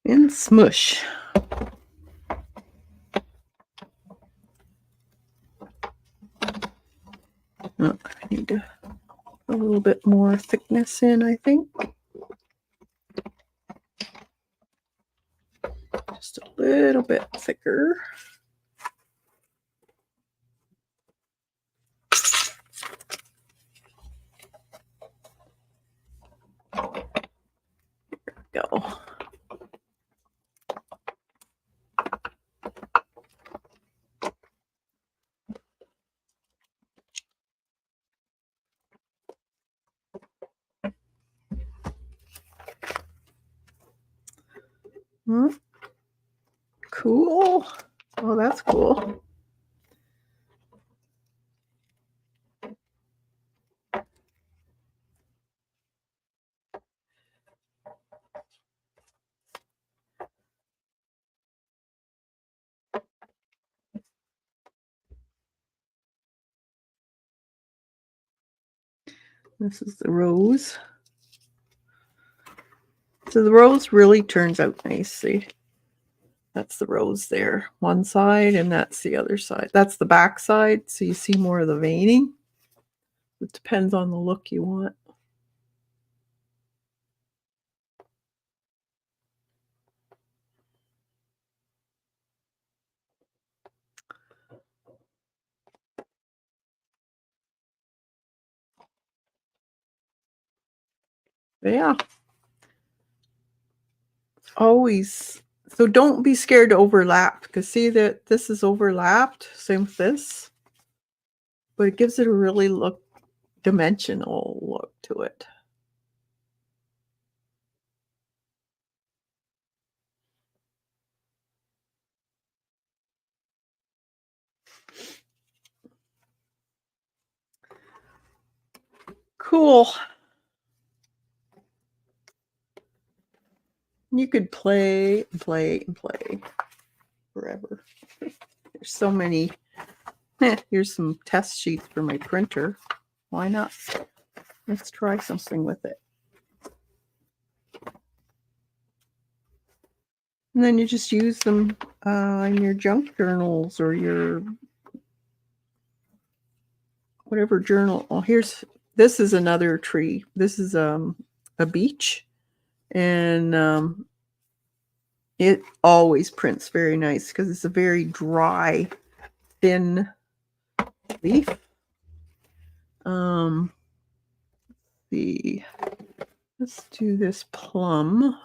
And smush. Oh, I need to put a little bit more thickness in, I think. Just a little bit thicker. There we go. Cool. Oh, that's cool. This is the rose. So the rose really turns out nicely. That's the rose there, one side, and that's the other side. That's the back side, so you see more of the veining. It depends on the look you want. Yeah. Always. So don't be scared to overlap, because see that this is overlapped. Same with this. But it gives it a really dimensional look to it. Cool. You could play and play and play forever. There's so many. Here's some test sheets for my printer. Why not? Let's try something with it. And then you just use them in your junk journals or your whatever journal. Oh, this is another tree. This is a beech, and it always prints very nice because it's a very dry, thin leaf. Let's do this plum.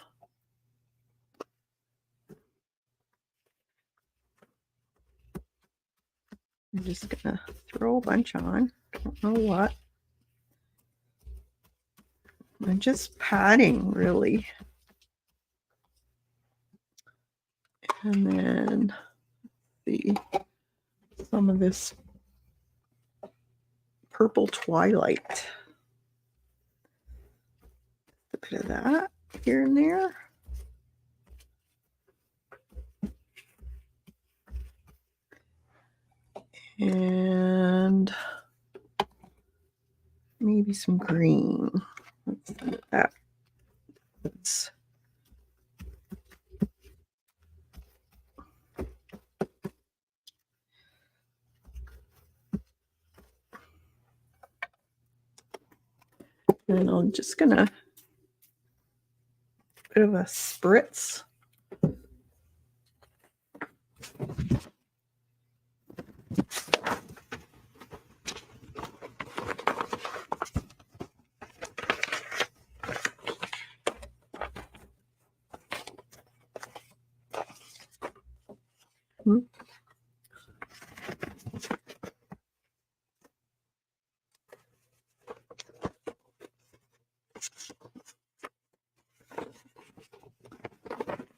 I'm just gonna throw a bunch on. Don't know what. And just patting, really. And then see some of this purple twilight. A bit of that here and there. And maybe some green. Let's see what that is. And I'm just gonna bit of a spritz.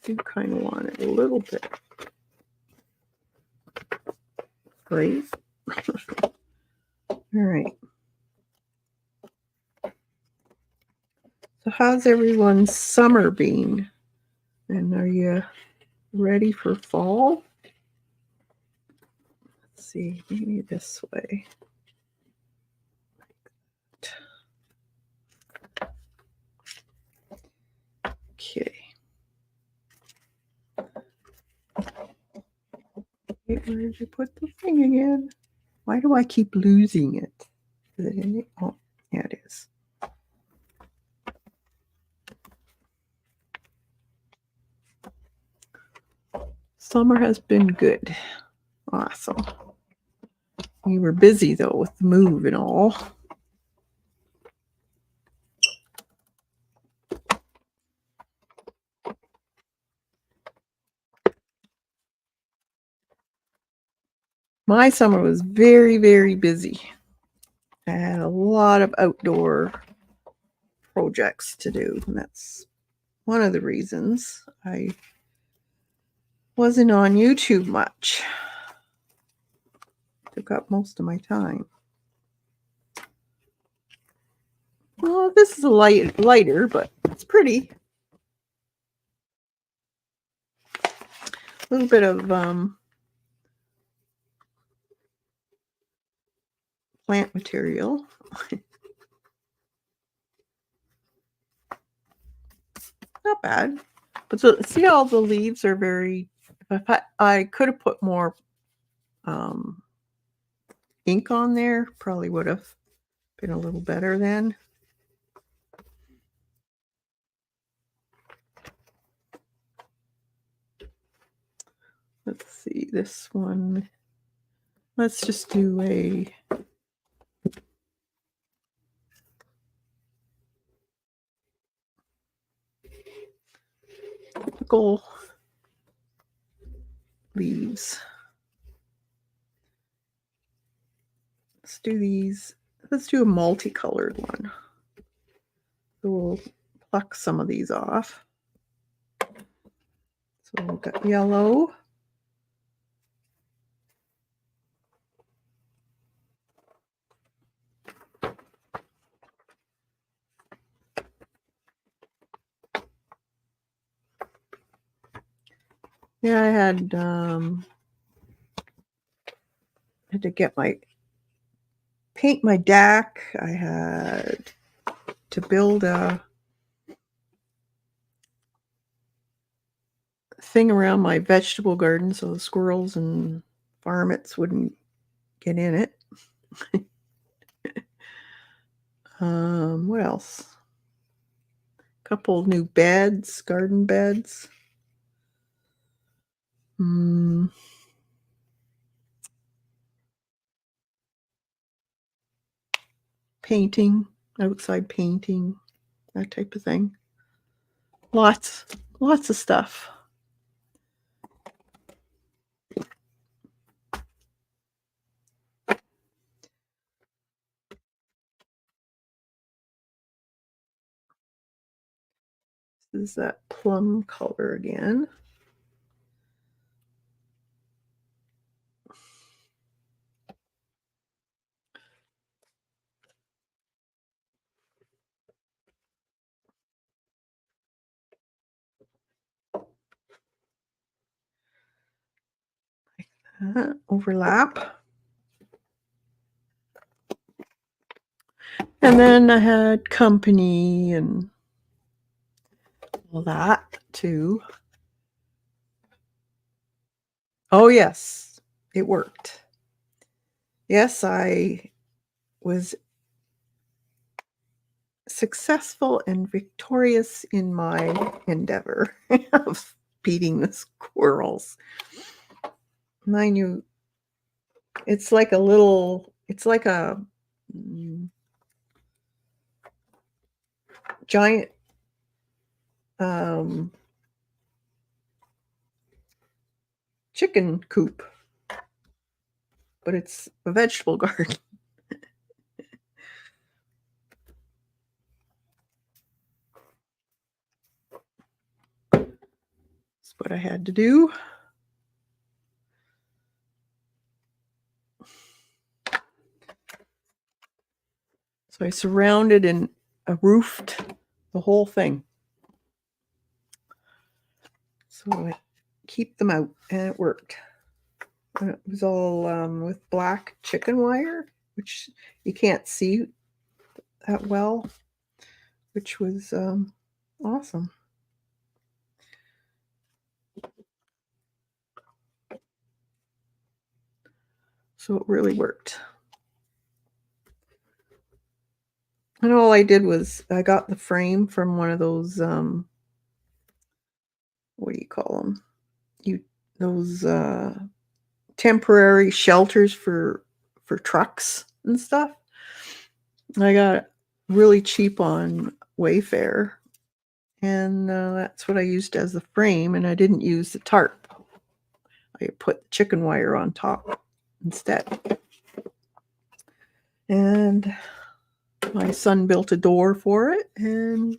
Do kind of want it a little bit great. All right. So how's everyone's summer been? And are you ready for fall? Let's see, maybe this way. Okay. Wait, where did you put the thing again? Why do I keep losing it? Is it in it? Oh, yeah, it is. Summer has been good. Awesome. We were busy though with the move and all. My summer was very, very busy. I had a lot of outdoor projects to do, and that's one of the reasons I wasn't on YouTube much. Took up most of my time. Well, this is a lighter, but it's pretty. A little bit of plant material. Not bad. But so, see how the leaves are very... I could have put more ink on there. Probably would have been a little better then. Let's see, this one. Let's just do a typical leaves. Let's do these. Let's do a multicolored one. So we'll pluck some of these off. So we've got yellow. Yeah, I had to get paint my deck. I had to build a thing around my vegetable garden so the squirrels and varmints wouldn't get in it. What else? A couple new beds, garden beds. Painting, outside painting, that type of thing. Lots of stuff. is that plum color again. Like that, overlap. And then I had company and all that too. Oh, yes, it worked. Yes, I was successful and victorious in my endeavor of beating the squirrels. Mind you, it's like a giant chicken coop, but it's a vegetable garden. That's what I had to do. So I surrounded and roofed the whole thing. So I keep them out, and it worked. And it was all with black chicken wire, which you can't see that well, which was awesome. So it really worked. And all I did was I got the frame from one of those what do you call them? Those temporary shelters for trucks and stuff. I got it really cheap on Wayfair, and that's what I used as the frame, and I didn't use the tarp. I put chicken wire on top instead. And my son built a door for it, and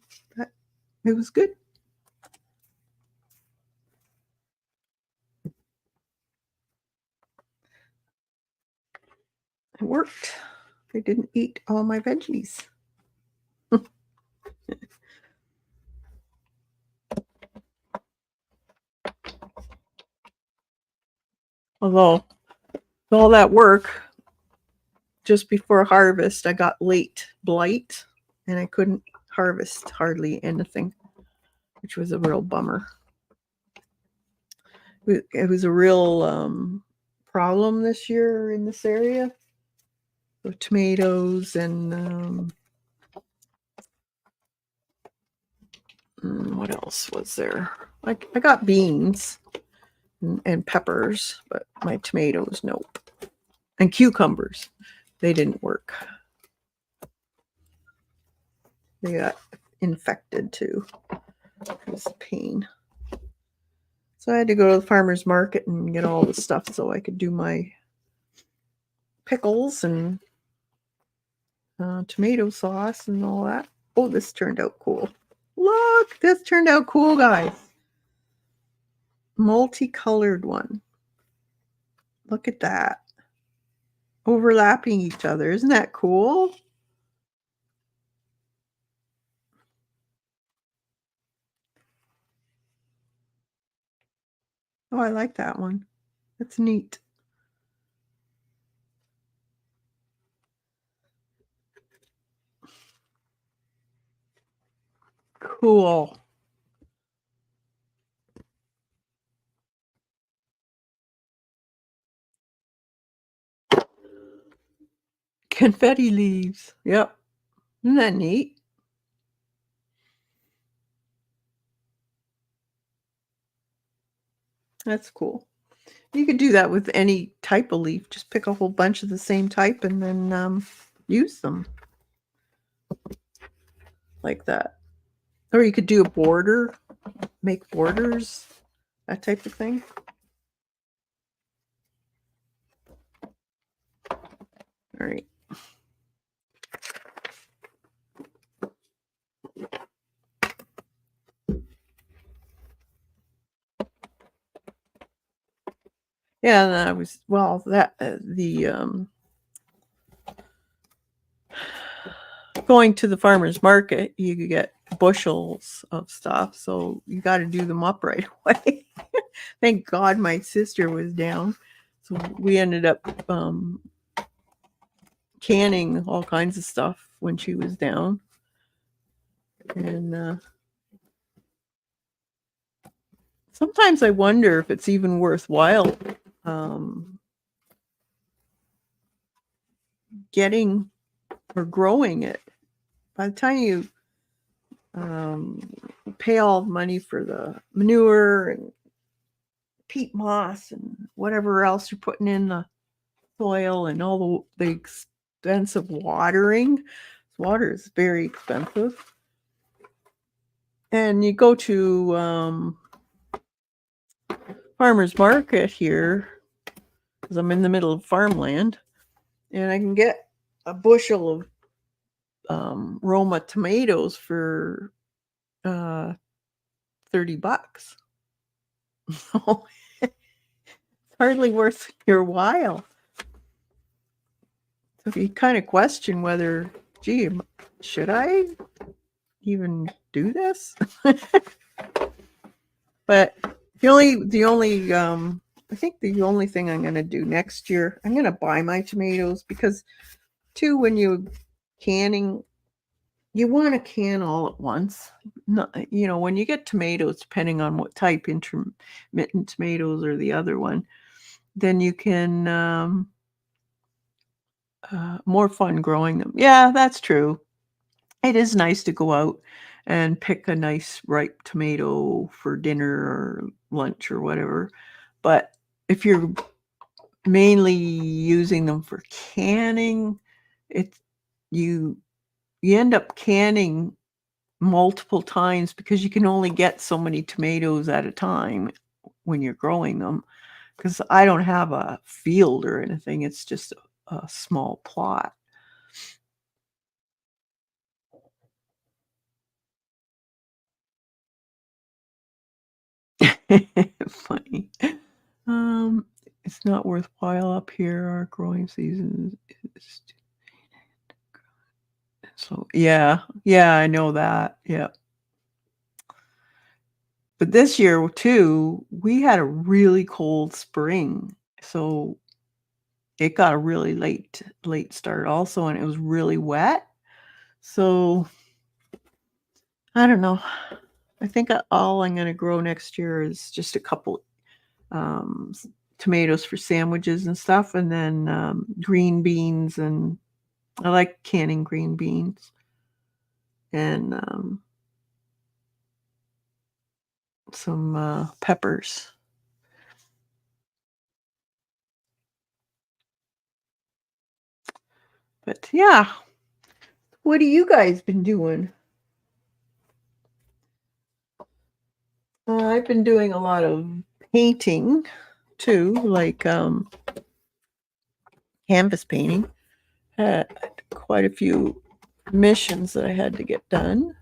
it was good. It worked. They didn't eat all my veggies. Although all that work, just before harvest, I got late blight, and I couldn't harvest hardly anything, which was a real bummer. It was a real problem this year in this area. The tomatoes and what else was there? I got beans and peppers, but my tomatoes, nope. And cucumbers, they didn't work. They got infected too. It was a pain. So I had to go to the farmer's market and get all the stuff so I could do my pickles and tomato sauce and all that. Oh, this turned out cool. Look, this turned out cool, guys. Multicolored one. Look at that. Overlapping each other. Isn't that cool? Oh, I like that one. That's neat. Cool. Confetti leaves. Yep. Isn't that neat? That's cool. You could do that with any type of leaf. Just pick a whole bunch of the same type and then use them like that. Or you could do a border, make borders, that type of thing. All right. Yeah, and I was that the going to the farmer's market, you could get bushels of stuff, so you got to do them up right away. Thank God my sister was down, so we ended up canning all kinds of stuff when she was down, and sometimes I wonder if it's even worthwhile getting or growing it. By the time you pay all the money for the manure and peat moss and whatever else you're putting in the soil and all the expensive watering. Water is very expensive. And you go to farmer's market here, because I'm in the middle of farmland, and I can get a bushel of Roma tomatoes for $30. So it's hardly worth your while. So you kind of question whether, gee, should I even do this? But I think the only thing I'm going to do next year, I'm going to buy my tomatoes, because too, when you canning, you want to can all at once. Not, when you get tomatoes, depending on what type, intermittent tomatoes or the other one, then you can more fun growing them. Yeah, that's true. It is nice to go out and pick a nice ripe tomato for dinner or lunch or whatever. But if you're mainly using them for canning, you end up canning multiple times, because you can only get so many tomatoes at a time when you're growing them. Because I don't have a field or anything, it's just a small plot. Funny. Um, it's not worthwhile up here. Our growing season is so yeah, I know that. Yeah. But this year too, we had a really cold spring. So it got a really late start also, and it was really wet. So I don't know. I think all I'm going to grow next year is just a couple um, tomatoes for sandwiches and stuff, and then green beans, and I like canning green beans, and some peppers. But yeah, what have you guys been doing? I've been doing a lot of painting too, like canvas painting. Had quite a few missions that I had to get done.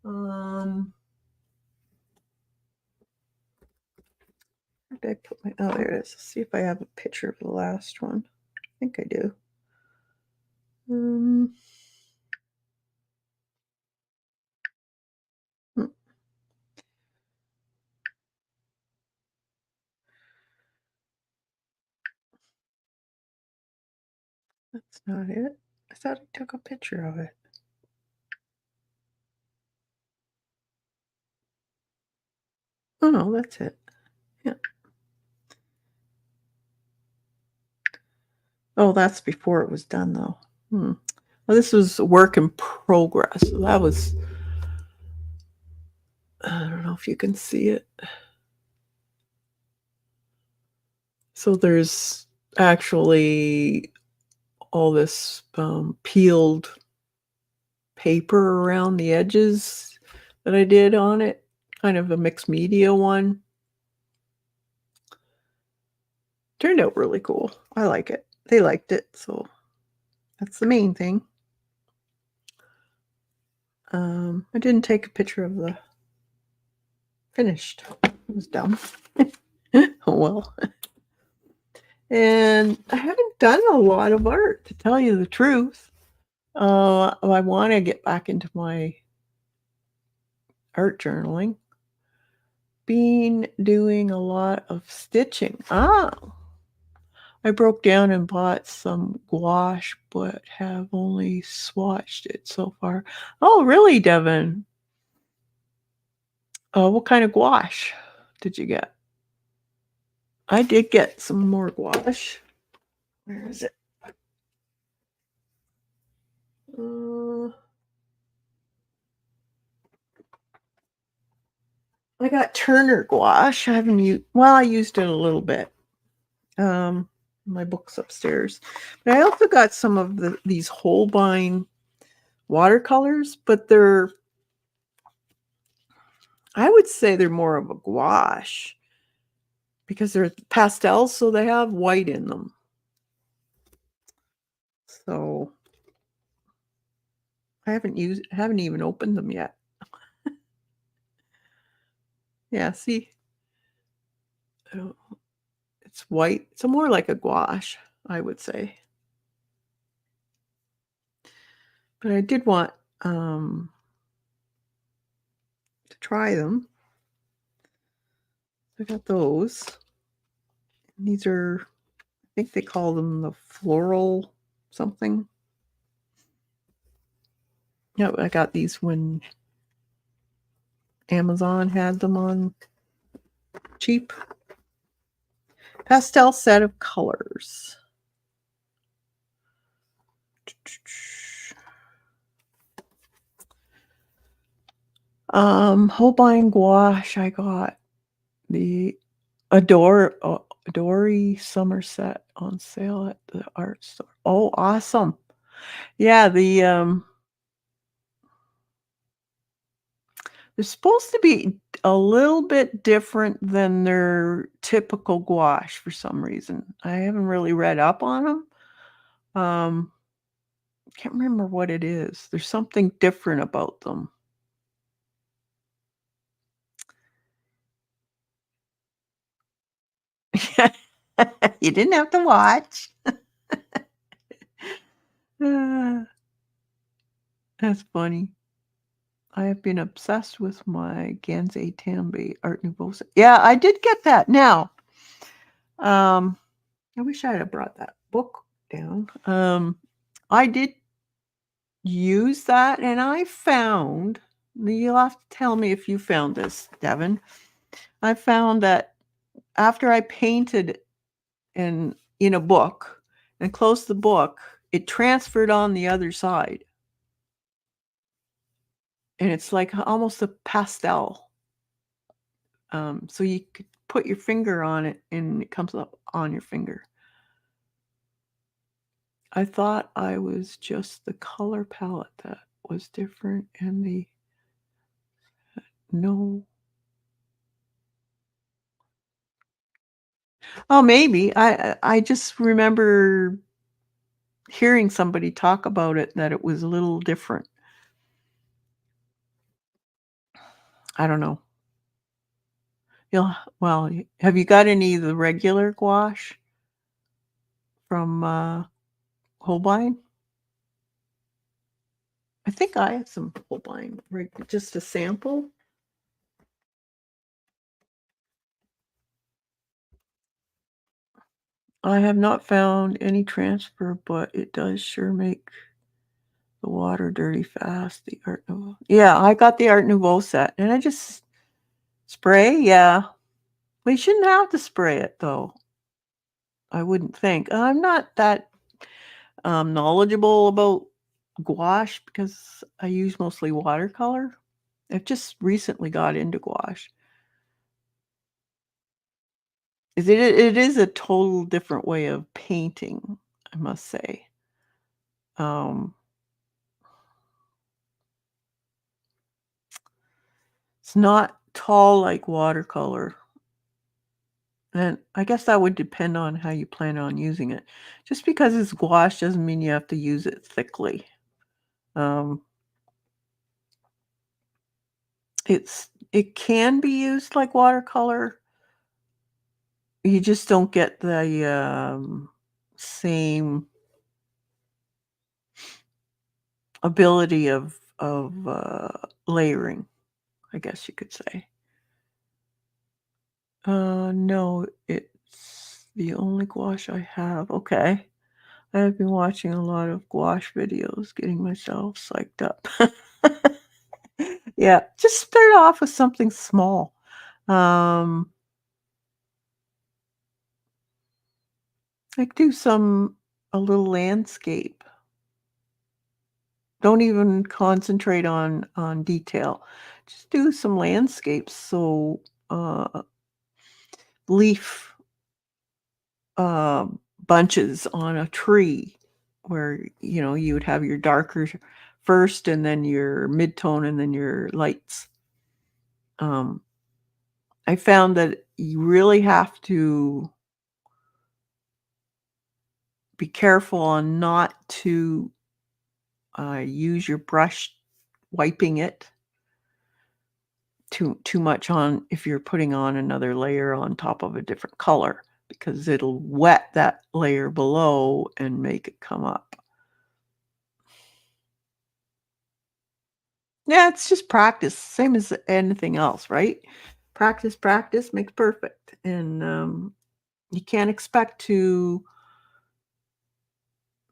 Where did I put my? Oh, there it is. Let's see if I have a picture of the last one. I think I do. Hmm, that's not it. I thought I took a picture of it. Oh no, that's it. Yeah. Oh, that's before it was done though. Well, this was a work in progress. So that was. I don't know if you can see it. So there's actually all this peeled paper around the edges that I did on it, kind of a mixed media one. Turned out really cool. I like it. They liked it, so that's the main thing. I didn't take a picture of the finished. It was dumb. Oh well. And I haven't done a lot of art, to tell you the truth. I want to get back into my art journaling. Been doing a lot of stitching. I broke down and bought some gouache, but have only swatched it so far. Oh, really, Devin? What kind of gouache did you get? I did get some more gouache. Where is it? I got Turner gouache. I haven't used, well, I used it a little bit. My book's upstairs. But I also got some of these Holbein watercolors, but I would say they're more of a gouache because they're pastels, so they have white in them. So I haven't even opened them yet. Yeah, see, it's white. It's more like a gouache, I would say. But I did want to try them. I got those. These are, I think they call them the floral something. Yeah, I got these when Amazon had them on cheap. Pastel set of colors. Holbein gouache. I got the Adori Somerset on sale at the art store. Oh, awesome! Yeah, they're supposed to be a little bit different than their typical gouache for some reason. I haven't really read up on them. Can't remember what it is. There's something different about them. You didn't have to watch. That's funny. I have been obsessed with my Gansé Tambi Art Nouveau set. Yeah, I did get that. Now, I wish I had brought that book down. I did use that, and I found, you'll have to tell me if you found this, Devin. I found that after I painted in a book and closed the book, it transferred on the other side. And it's like almost a pastel. So you could put your finger on it and it comes up on your finger. I thought I was just the color palette that was different and no. Oh, maybe. I just remember hearing somebody talk about it, that it was a little different. I don't know. Well, have you got any of the regular gouache from Holbein? I think I have some Holbein, just a sample. I have not found any transfer, but it does sure make the water dirty fast. The Art Nouveau. Yeah, I got the Art Nouveau set, and I just spray. Yeah, we shouldn't have to spray it though. I wouldn't think. I'm not that knowledgeable about gouache because I use mostly watercolor. I've just recently got into gouache. It is a total different way of painting, I must say. It's not tall like watercolor. And I guess that would depend on how you plan on using it. Just because it's gouache doesn't mean you have to use it thickly. Um, it can be used like watercolor, you just don't get the same ability of layering, I guess you could say. No, it's the only gouache I have. Okay. I've been watching a lot of gouache videos, getting myself psyched up. Yeah, just start off with something small. Like do a little landscape. Don't even concentrate on detail. Just do some landscapes. So leaf bunches on a tree where you would have your darker first and then your mid-tone and then your lights. I found that you really have to be careful on not to use your brush wiping it too much on if you're putting on another layer on top of a different color, because it'll wet that layer below and make it come up. Yeah, it's just practice, same as anything else, right? Practice makes perfect, and you can't expect to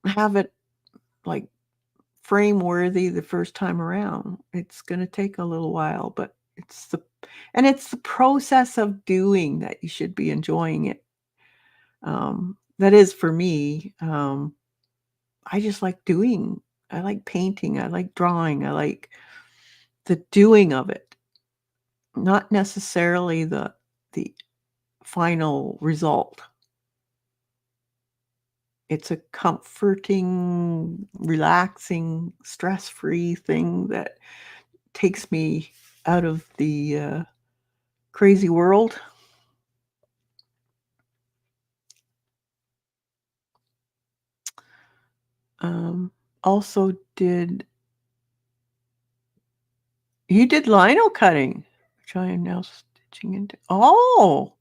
have it like frame worthy the first time around. It's going to take a little while, but it's the process of doing that you should be enjoying it. That is for me. I just like doing. I like painting. I like drawing. I like the doing of it, not necessarily the final result. It's a comforting, relaxing, stress-free thing that takes me out of the crazy world. Also you did lino cutting, which I am now stitching into. Oh,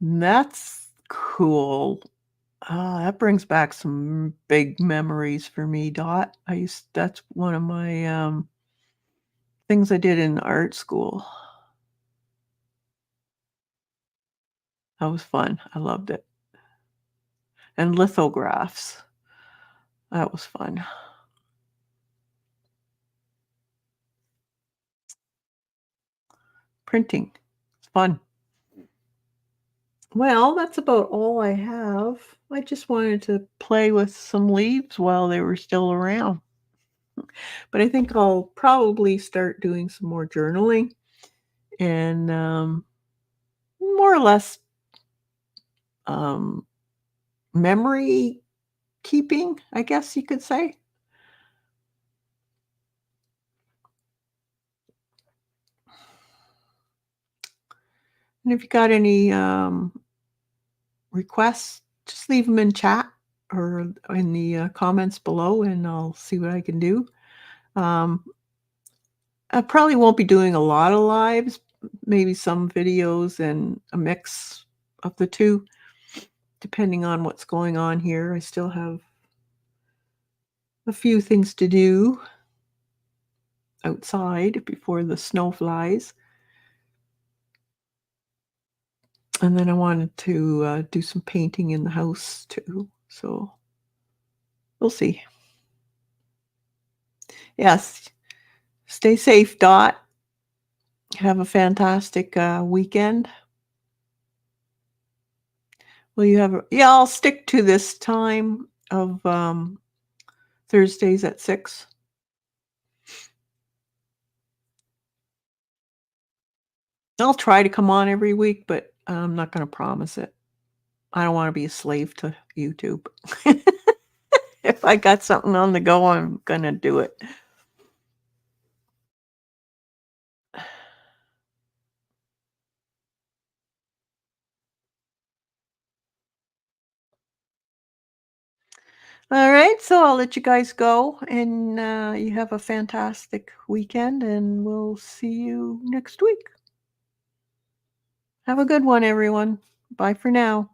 that's cool. That brings back some big memories for me, Dot. That's one of my things I did in art school. That was fun. I loved it. And lithographs. That was fun. Printing. It's fun. Well, that's about all I have. I just wanted to play with some leaves while they were still around. But I think I'll probably start doing some more journaling and more or less um, memory keeping, I guess you could say. And if you got any requests, just leave them in chat or in the comments below, and I'll see what I can do. I probably won't be doing a lot of lives, maybe some videos and a mix of the two, depending on what's going on here. I still have a few things to do outside before the snow flies. And then I wanted to do some painting in the house too. So we'll see. Yes. Stay safe, Dot. Have a fantastic weekend. Will you have yeah, I'll stick to this time of Thursdays at 6. I'll try to come on every week, but I'm not going to promise it. I don't want to be a slave to YouTube. If I got something on the go, I'm going to do it. All right, so I'll let you guys go, and you have a fantastic weekend, and we'll see you next week. Have a good one, everyone. Bye for now.